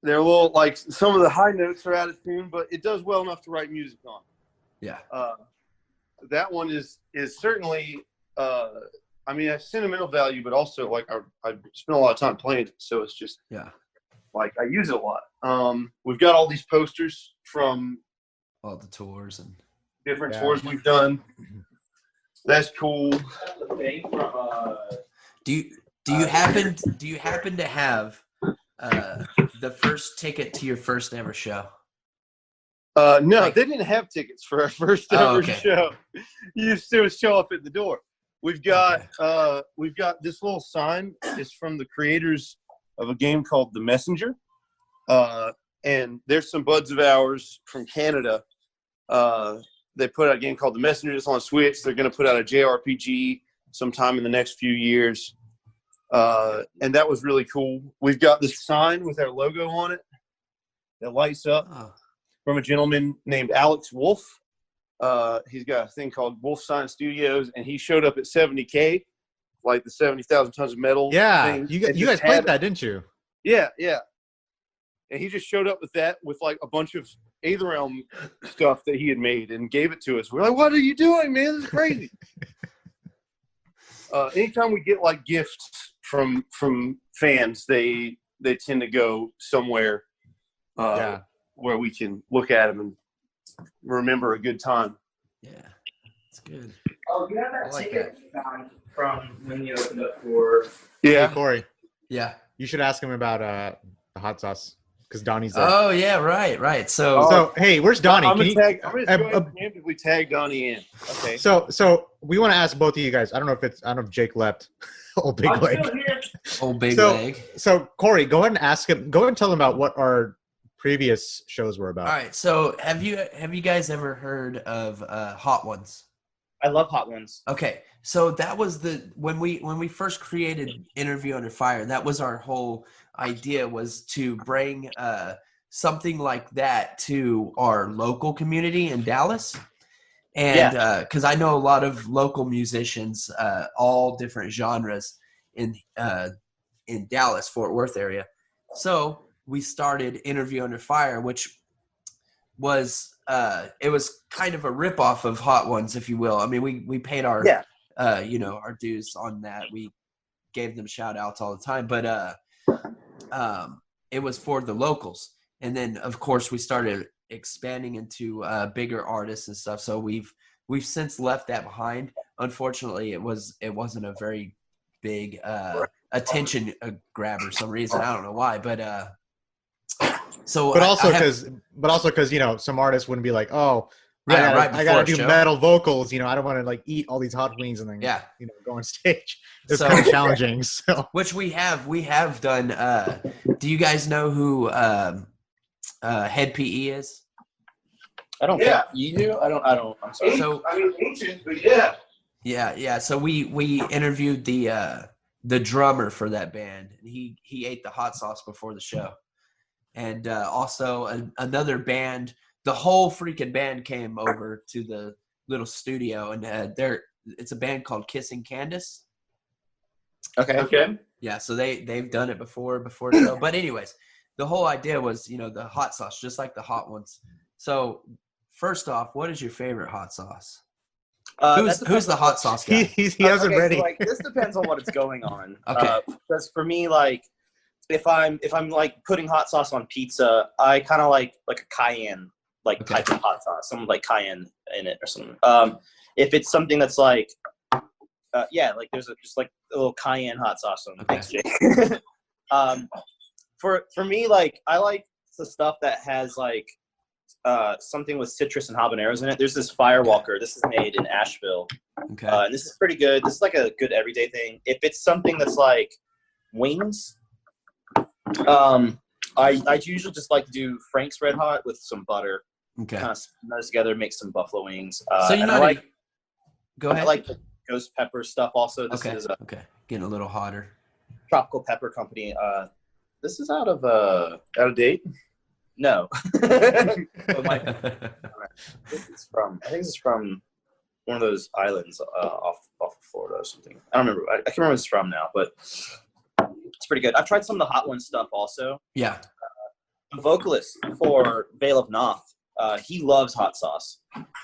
they're a little like some of the high notes are out of tune, but it does well enough to write music on. Yeah. That one is certainly, I mean, it has sentimental value, but also like I spent a lot of time playing it, so it's just like I use it a lot. We've got all these posters from all the tours and different tours we've done. That's cool. Do you happen to have the first ticket to your first ever show? No, they didn't have tickets for our first ever show. You used to show up at the door. We've got this little sign. It's from the creators of a game called The Messenger. And there's some buds of ours from Canada. They put out a game called The Messenger. It's on Switch. They're going to put out a JRPG sometime in the next few years. And that was really cool. We've got this sign with our logo on it that lights up from a gentleman named Alex Wolf. He's got a thing called Wolf Sign Studios, and he showed up at 70K, like the 70,000 tons of metal. Yeah, thing, you guys played that, didn't you? Yeah. And he just showed up with that, with like a bunch of Aether Realm stuff that he had made, and gave it to us. We're like, "What are you doing, man? This is crazy." Anytime we get like gifts from fans, they tend to go somewhere where we can look at them and remember a good time. Yeah, it's good. Oh, you have that ticket from when you opened up for? Yeah, hey, Corey. Yeah, you should ask him about the hot sauce because Donnie's there. Oh yeah, right. So hey, where's Donnie? I'm gonna preemptively tag Donnie in. Okay. So we want to ask both of you guys. I don't know if Jake left. Old big leg. Old big leg. So Corey, go ahead and ask him. Go ahead and tell him about what our previous shows were about. All right. So have you guys ever heard of Hot Ones? I love Hot Ones. Okay. So that was when we first created Interview Under Fire, that was our whole idea, was to bring something like that to our local community in Dallas. And because I know a lot of local musicians, all different genres in Dallas, Fort Worth area. So we started Interview Under Fire, which was it was kind of a ripoff of Hot Ones, if you will. I mean, we paid our our dues on that. We gave them shout outs all the time, but it was for the locals. And then of course we started expanding into bigger artists and stuff. So we've since left that behind. Unfortunately, it wasn't a very big attention grab for some reason. I don't know why, but So, but also because you know some artists wouldn't be like, oh, right I gotta do show. metal vocals. You know, I don't want to like eat all these hot wings and then you know go on stage. It's kind of challenging. So which we have done. Do you guys know who Head PE is? I don't think you do. I don't. I'm sorry. So I mean, ancient, but yeah. Yeah. So we interviewed the drummer for that band, and he ate the hot sauce before the show, and also another band. The whole freaking band came over to the little studio, and it's a band called Kissing Candace. Okay. Yeah, so they've done it before the show. But anyways, the whole idea was, you know, the hot sauce, just like the hot ones. So first off, what is your favorite hot sauce? Who's the hot sauce guy? he hasn't ready. So, like, this depends on what it's going on. Okay. Because for me, like, if I'm like putting hot sauce on pizza, I kind of like a cayenne type of hot sauce, some like cayenne in it or something. If it's something that's like, like there's just like a little cayenne hot sauce on. Okay. Thanks, Jake. For me, like I like the stuff that has like something with citrus and habaneros in it. There's this Firewalker. This is made in Asheville. Okay. And this is pretty good. This is like a good everyday thing. If it's something that's like wings, I usually just like to do Frank's Red Hot with some butter. Okay. Kind of spin those together, make some buffalo wings. So you know, go ahead. I like the ghost pepper stuff also. This is getting a little hotter. Tropical Pepper Company. This is out of date. No. I think it's from one of those islands off of Florida or something. I don't remember. I can't remember where it's from now, but it's pretty good. I've tried some of the Hot Ones stuff also. Yeah. The vocalist for Veil of Noth, he loves hot sauce,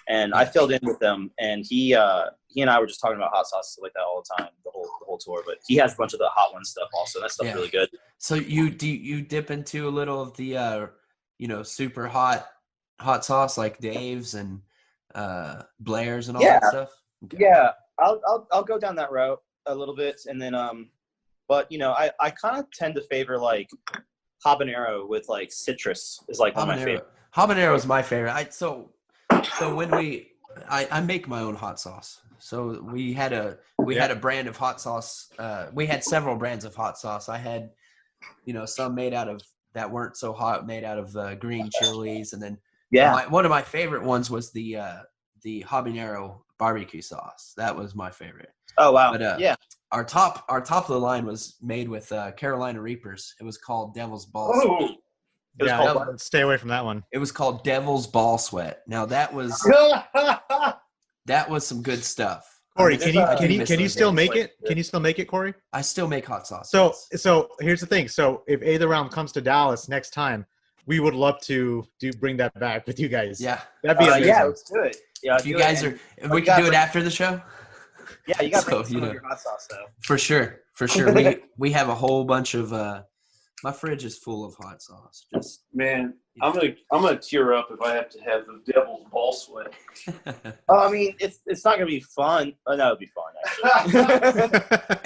and I filled in with them, and he and I were just talking about hot sauce like that all the time, the whole tour. But he has a bunch of the Hot One stuff also. That stuff's really good. So you dip into a little of the super hot sauce like Dave's and Blair's and all that stuff. Okay. Yeah, I'll go down that route a little bit, and then but I kind of tend to favor like habanero with like citrus is like one of my favorite. Habanero is my favorite. So when I make my own hot sauce. So we had a brand of hot sauce. We had several brands of hot sauce. I had, some made out of that weren't so hot, made out of green chilies, and then one of my favorite ones was the habanero barbecue sauce. That was my favorite. Oh wow! But, our top of the line was made with Carolina Reapers. It was called Devil's Ball. Oh. Stay away from that one. It was called Devil's Ball Sweat. Now that was some good stuff. Corey, can you still make it? Can you still make it, Corey? I still make hot sauce. So here's the thing. So if Aether Realm comes to Dallas next time, we would love to bring that back with you guys. Yeah, that'd be amazing. Yeah, let's do it. Yeah, if you guys we can do it after the show. Yeah, you got to bring some of your hot sauce though. For sure. We have a whole bunch of. My fridge is full of hot sauce. Just man, I'm gonna tear up if I have to have the Devil's Ball Sweat. I mean, it's not gonna be fun. Oh, no, it'll be fun. Actually,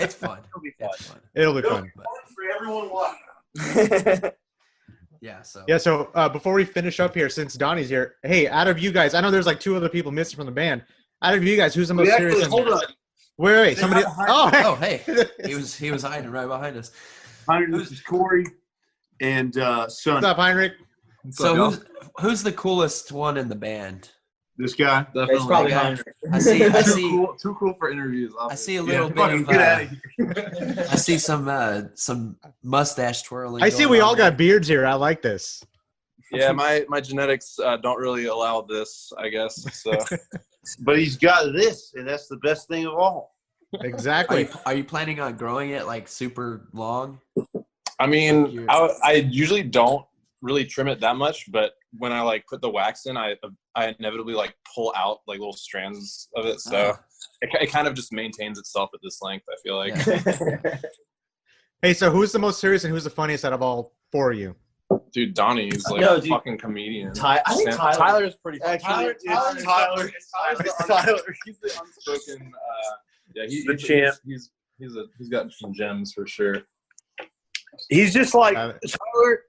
it's fun. It'll be fun. It'll be fun for everyone watching. Yeah. So before we finish up here, since Donnie's here, hey, out of you guys, I know there's like two other people missing from the band. Out of you guys, who's the most serious? Hold on. Wait, somebody. Hey, he was hiding right behind us. This is Corey and Son. What's up, Heinrich? So who's the coolest one in the band? This guy, definitely. It's probably Heinrich. I see. Too cool for interviews. I see Obviously. a little bit of. Get out of here. I see some mustache twirling. I see we all got beards here. I like this. Yeah, my genetics don't really allow this, I guess. So, but he's got this, and that's the best thing of all. Exactly. Are you planning on growing it like super long? I mean, I usually don't really trim it that much, but when I like put the wax in, I inevitably like pull out like little strands of it, so it kind of just maintains itself at this length. I feel like. Yeah. Hey, so who's the most serious and who's the funniest out of all four of you? Dude, Donnie's like a fucking comedian. I think Tyler's pretty funny. Tyler. He's the unspoken. Yeah, he's the champ. He's got some gems for sure. He's just like Tyler.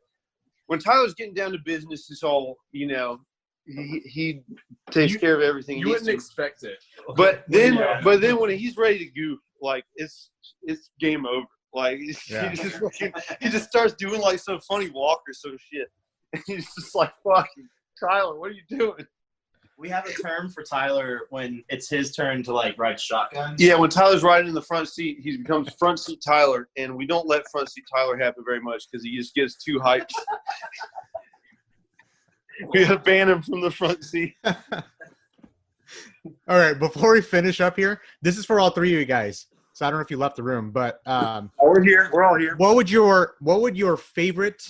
when Tyler's getting down to business, it's all, you know, he takes care of everything. You wouldn't expect it. But then when he's ready to goof, like it's game over. Like he just starts doing like some funny walk or some shit. And he's just like, fucking Tyler, what are you doing? We have a term for Tyler when it's his turn to like ride shotgun. Yeah, when Tyler's riding in the front seat, he becomes front seat Tyler, and we don't let front seat Tyler happen very much because he just gets too hyped. We gotta ban him from the front seat. All right, before we finish up here, this is for all three of you guys. So I don't know if you left the room, but we're here. We're all here. What would your favorite?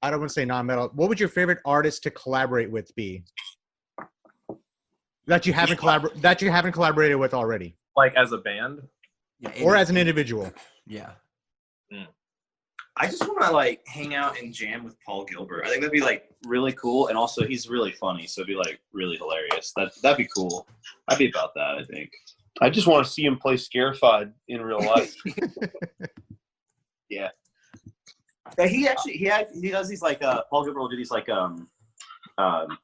I don't want to say non-metal. What would your favorite artist to collaborate with be? That you haven't collaborated with already. Like as a band? Yeah, or as an individual. Yeah. I just want to like hang out and jam with Paul Gilbert. I think that'd be like really cool, and also he's really funny, so it'd be like really hilarious. That'd be cool. I'd be about that. I think. I just want to see him play Scarified in real life. Yeah. Yeah, he does these like Paul Gilbert will do these like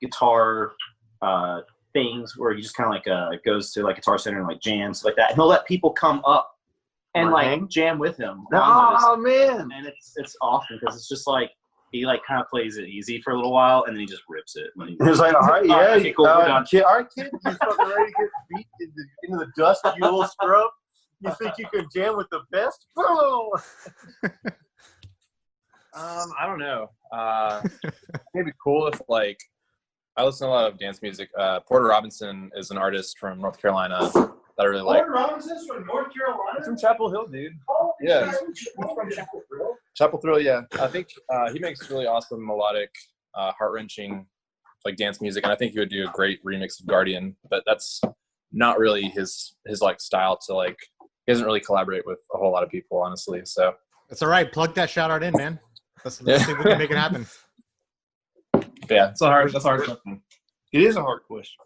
guitar things where he just kind of like goes to like Guitar Center and like jams like that, and he'll let people come up and like jam with him. Oh man! And it's awesome because it's just like he like kind of plays it easy for a little while and then he just rips it. He's like, all right, yeah, okay, cool, we're done. All right, kid, you fucking ready to get beat into the dust, you little scrub? You think you can jam with the best? I don't know. Maybe cool if like I listen to a lot of dance music. Porter Robinson is an artist from North Carolina that I really like. Porter Robinson's from North Carolina? He's from Chapel Hill, dude. Oh, yeah. He's from Chapel Hill? Chapel Thrill, yeah. I think he makes really awesome melodic, heart-wrenching like dance music, and I think he would do a great remix of Guardian, but that's not really his like style to like he doesn't really collaborate with a whole lot of people, honestly. So that's all right. Plug that shout out in, man. Let's see if we can make it happen. Yeah, that's a hard question. It is a hard question.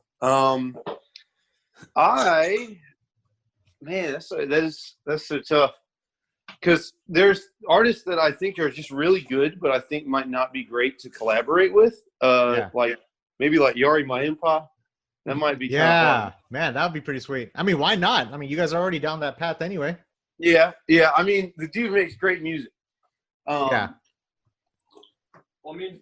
That's so tough. Because there's artists that I think are just really good, but I think might not be great to collaborate with. Like maybe like Yari Mayimpa. That might be man, that would be pretty sweet. I mean, why not? I mean, you guys are already down that path anyway. Yeah. I mean, the dude makes great music. Well, I mean,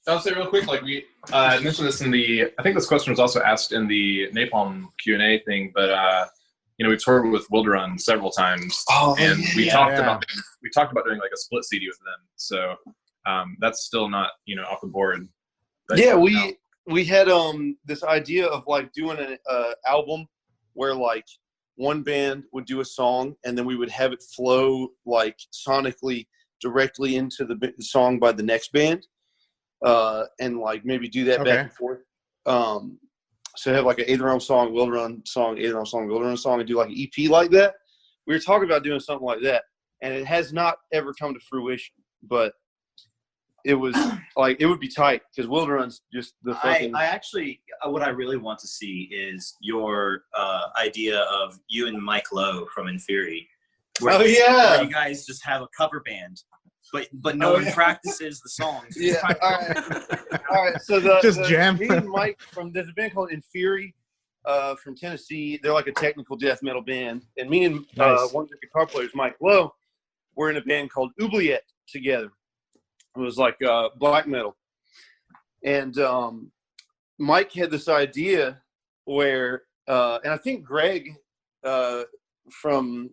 I'll say real quick, like we mentioned this I think this question was also asked in the Napalm Q&A thing, but you know, we've toured with Wilderun several times, and we talked about doing like a split CD with them. So that's still not, you know, off the board. But, yeah, we had this idea of like doing an album where like one band would do a song and then we would have it flow like sonically directly into the song by the next band, and like maybe do that back and forth. So have like an Aether Realm song, Wilderun song, Aether Realm song, Wilderun song, and do like an EP like that. We were talking about doing something like that, and it has not ever come to fruition. But it was like it would be tight because Wilderun's just the fucking. I actually, what I really want to see is your idea of you and Mike Lowe from Inferi. Where you guys just have a cover band. But no one practices the songs. Yeah, all right. So jam. Me and Mike there's a band called Inferi from Tennessee. They're like a technical death metal band. And me and one of the guitar players, Mike Lowe, were in a band called Oubliette together. It was like black metal. And Mike had this idea where, and I think Greg from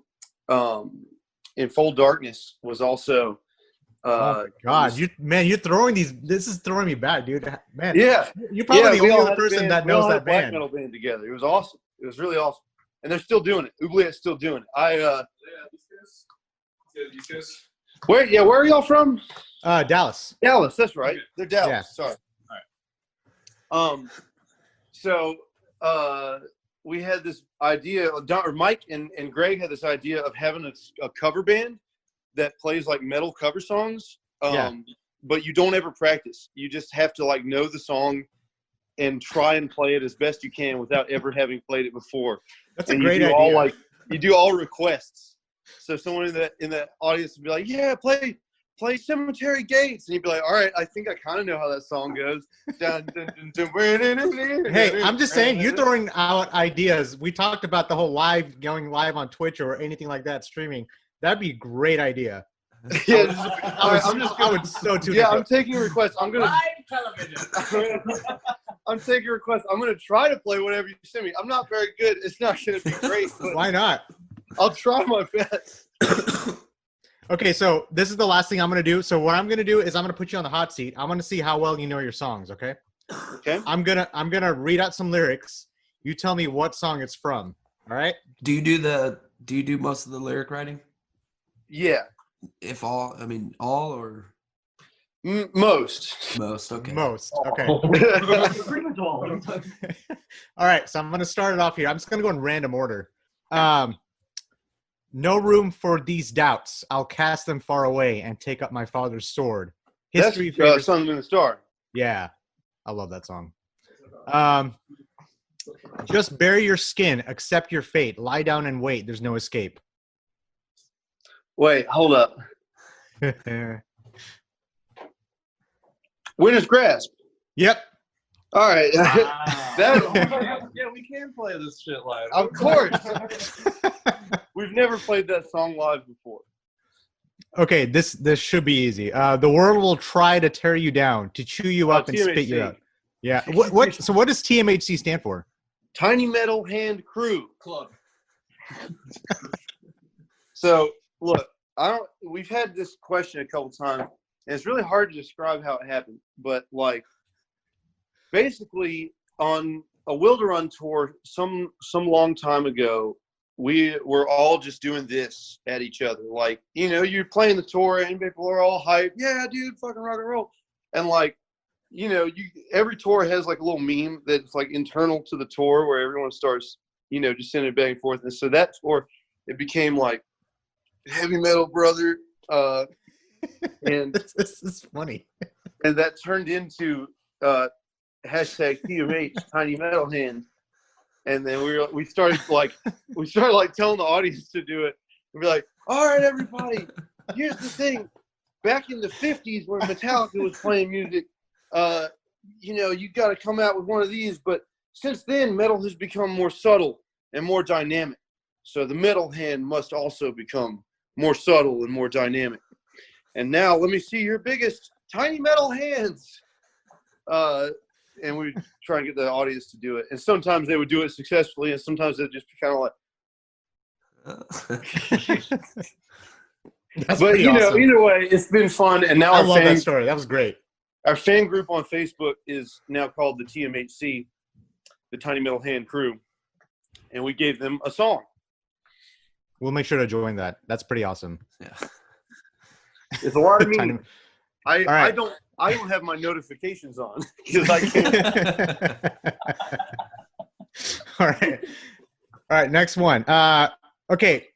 In Full Darkness was also. Oh my God, you're throwing these. This is throwing me back, dude. Man, you're probably the only person that knows that band. Black metal band together. It was awesome. It was really awesome, and they're still doing it. Oubliette's still doing it. Where are y'all from? Dallas. Dallas, that's right. They're Dallas. Yeah. Sorry. All right. So we had this idea. Mike and Greg had this idea of having a cover band that plays like metal cover songs, but you don't ever practice. You just have to like know the song and try and play it as best you can without ever having played it before. That's a great idea. You do all requests. So someone in the audience would be like, "Yeah, play play Cemetery Gates. And he'd be like, all right, I think I kind of know how that song goes. Hey, I'm just saying, you're throwing out ideas. We talked about the whole going live on Twitch or anything like that, streaming. That'd be a great idea. Yeah, I would so tune in. Yeah, I'm taking requests. I'm gonna live television. I'm taking requests. I'm gonna try to play whatever you send me. I'm not very good. It's not gonna be great. But why not? I'll try my best. Okay, so this is the last thing I'm gonna do. So what I'm gonna do is I'm gonna put you on the hot seat. I'm gonna see how well you know your songs. Okay. Okay. I'm gonna read out some lyrics. You tell me what song it's from. All right. Do you do most of the lyric writing? Yeah. If all, all or most. Okay. Most. Okay. Pretty much all. All right. So I'm going to start it off here. I'm just going to go in random order. No room for these doubts. I'll cast them far away and take up my father's sword. History. That's Sun, Moon, and Star. Yeah. I love that song. Just bury your skin. Accept your fate. Lie down and wait. There's no escape. Wait, hold up. Winter's Grasp. Yep. All right. Yeah, we can play this shit live. Of course. We've never played that song live before. Okay, this should be easy. The world will try to tear you down, to chew you up and TMHC. spit you out. Yeah. So what does TMHC stand for? Tiny Metal Hand Crew Club. So look, we've had this question a couple times, and it's really hard to describe how it happened. But like, basically, on a Will to Run tour, some long time ago, we were all just doing this at each other. Like, you're playing the tour, and people are all hyped. Yeah, dude, fucking rock and roll. And like, every tour has like a little meme that's like internal to the tour where everyone starts, just sending it back and forth. And so that tour, it became like Heavy Metal Brother, and this is funny. And that turned into hashtag TMH Tiny Metal Hand, and then we started telling the audience to do it. We'd be like, all right, everybody, here's the thing. Back in the 50s when Metallica was playing music, you got to come out with one of these. But since then, metal has become more subtle and more dynamic. So the metal hand must also become more subtle and more dynamic. And now let me see your biggest tiny metal hands. And we try and get the audience to do it. And sometimes they would do it successfully, and sometimes they'd just be kind of like. But awesome. Either way, it's been fun. And now I love that story. That was great. Our fan group on Facebook is now called the TMHC, the Tiny Metal Hand Crew, and we gave them a song. We'll make sure to join that. That's pretty awesome. Yeah. It's a lot of me. I don't have my notifications on because I can't. All right. Next one. Okay.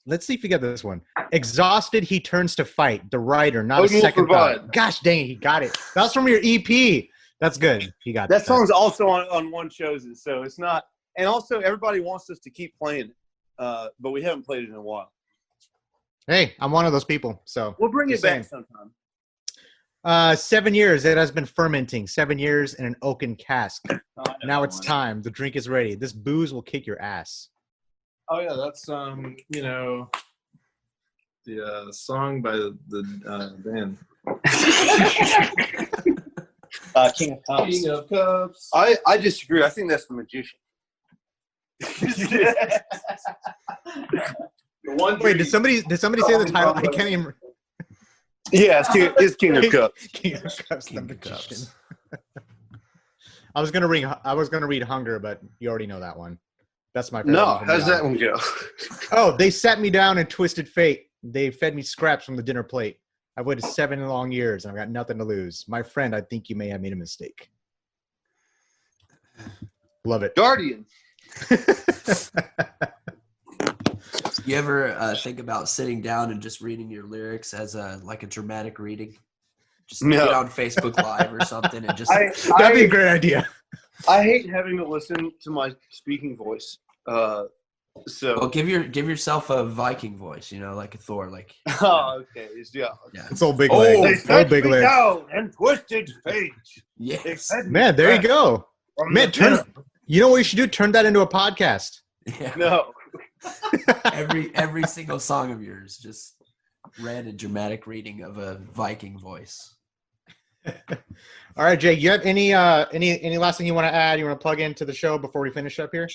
Let's see if you get this one. Exhausted, he turns to fight. The writer, not a second thought. Gosh dang, he got it. That was from your EP. That's good. He got that. Song's also on One Chosen, so it's not. And also, everybody wants us to keep playing it, but we haven't played it in a while. Hey, I'm one of those people, so we'll bring it back sometime. 7 years it has been fermenting. 7 years in an oaken cask. Now it's time. The drink is ready. This booze will kick your ass. Oh yeah, that's the song by the band. King of Cups. King of Cups. I disagree. I think that's The Magician. Wait, did somebody say the title? I can't even. Yeah, it's King of Cups. King of Cups. The Magician. I was gonna read Hunger, but you already know that one. That's my favorite. No, how's that one go? Oh, they sat me down and twisted fate. They fed me scraps from the dinner plate. I've waited 7 long years and I've got nothing to lose. My friend, I think you may have made a mistake. Love it. Guardian. You ever think about sitting down and just reading your lyrics as a dramatic reading? Just get on Facebook Live or something and just that'd be a great idea. I hate having to listen to my speaking voice. So well, give yourself a Viking voice, like a Thor, like. Oh, okay. Yeah. It's all big legs. They set big me legs. down and twisted fate. Yes. Man, there you go. Man, you know what you should do? Turn that into a podcast. Yeah. No. every single song of yours, just read a dramatic reading of a Viking voice. All right, Jake. You have any last thing you want to add? You want to plug into the show before we finish up here?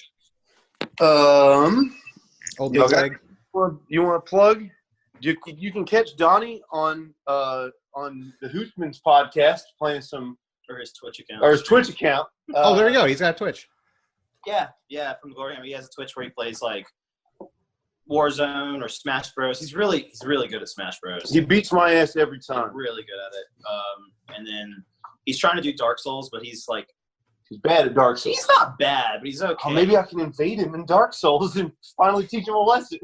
Old big leg. You want to plug? You can catch Donnie on the Hootsman's podcast playing some Or his Twitch account. Oh, there you go. He's got Twitch. Yeah, from Glory. He has a Twitch where he plays like Warzone or Smash Bros. He's really good at Smash Bros. He beats my ass every time. Really good at it. And then he's trying to do Dark Souls, but he's bad at Dark Souls. He's not bad, but he's okay. Oh, maybe I can invade him in Dark Souls and finally teach him a lesson.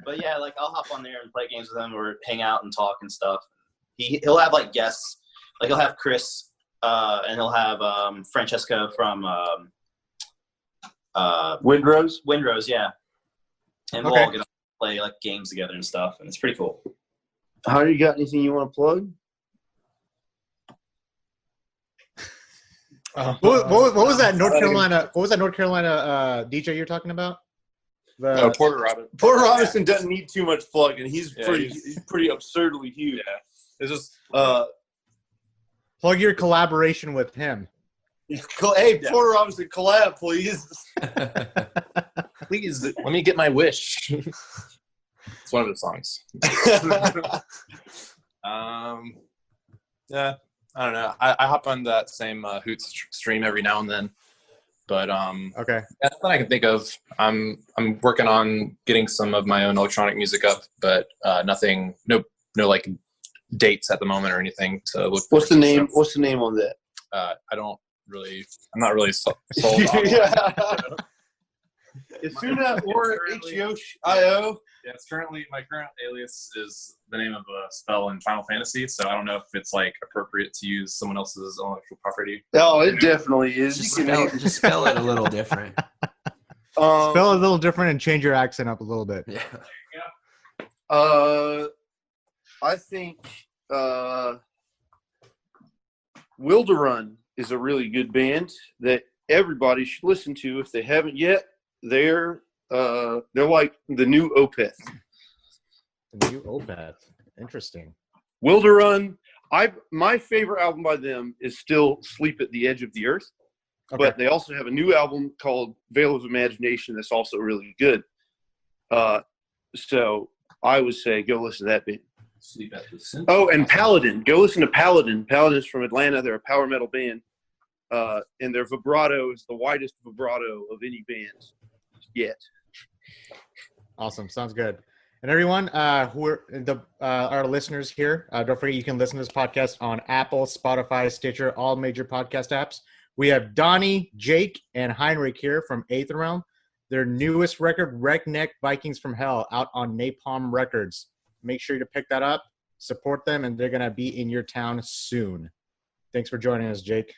But yeah, like I'll hop on there and play games with him or hang out and talk and stuff. He'll have like guests, like he'll have Chris, and he'll have Francesco from Windrose, yeah. And we'll all get to play like games together and stuff, and it's pretty cool. How you got anything you want to plug? What was that North Carolina? What was that North Carolina DJ you're talking about? Porter Robinson. Porter Robinson doesn't need too much plug, and he's pretty absurdly huge. Yeah, it's just plug your collaboration with him. Hey, Porter Robinson, collab, please. Please, let me get my wish. It's one of the songs. Yeah, I don't know. I hop on that same Hoots stream every now and then, but okay. That's what I can think of. I'm working on getting some of my own electronic music up, but nothing, no like dates at the moment or anything to look. What's the name? So, what's the name on that? I'm not really sold on it. Asuna or HEO.io. Yeah, it's currently my current alias is the name of a spell in Final Fantasy, so I don't know if it's like appropriate to use someone else's intellectual property. Oh, it definitely is. Just spell it a little different. Spell it a little different and change your accent up a little bit. Yeah. I think Wilderun is a really good band that everybody should listen to if they haven't yet. They're like the new Opeth. The new Opeth. Interesting. Wilderun. My favorite album by them is still Sleep at the Edge of the Earth. Okay. But they also have a new album called Veil of Imagination that's also really good. So I would say go listen to that band. Sleep at the Oh, and Paladin. Go listen to Paladin. Paladin's from Atlanta. They're a power metal band. And their vibrato is the widest vibrato of any band yet. Awesome. Sounds good. And everyone who are our listeners here, don't forget you can listen to this podcast on Apple, Spotify, Stitcher, all major podcast apps. We have Donnie, Jake, and Heinrich here from Aether Realm. Their newest record, Redneck Vikings From Hell, out on Napalm Records. Make sure to pick that up, support them, and they're going to be in your town soon. Thanks for joining us, Jake.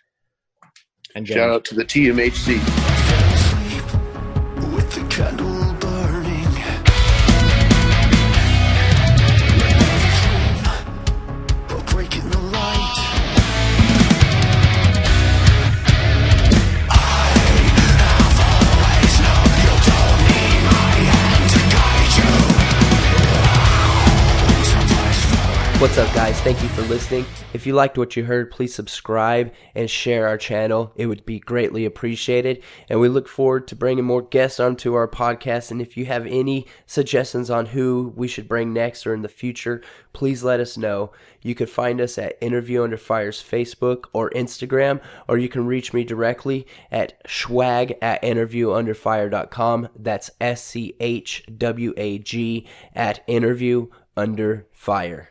And James. Shout out to the TMHC. With the candle burning, or breaking the light, I have always known you don't need my hand to guide you. What's up, guys? Thank you for listening. If you liked what you heard, please subscribe and share our channel. It would be greatly appreciated. And we look forward to bringing more guests onto our podcast. And if you have any suggestions on who we should bring next or in the future, please let us know. You can find us at Interview Under Fire's Facebook or Instagram, or you can reach me directly at schwag@interviewunderfire.com. That's SCHWAG @interviewunderfire.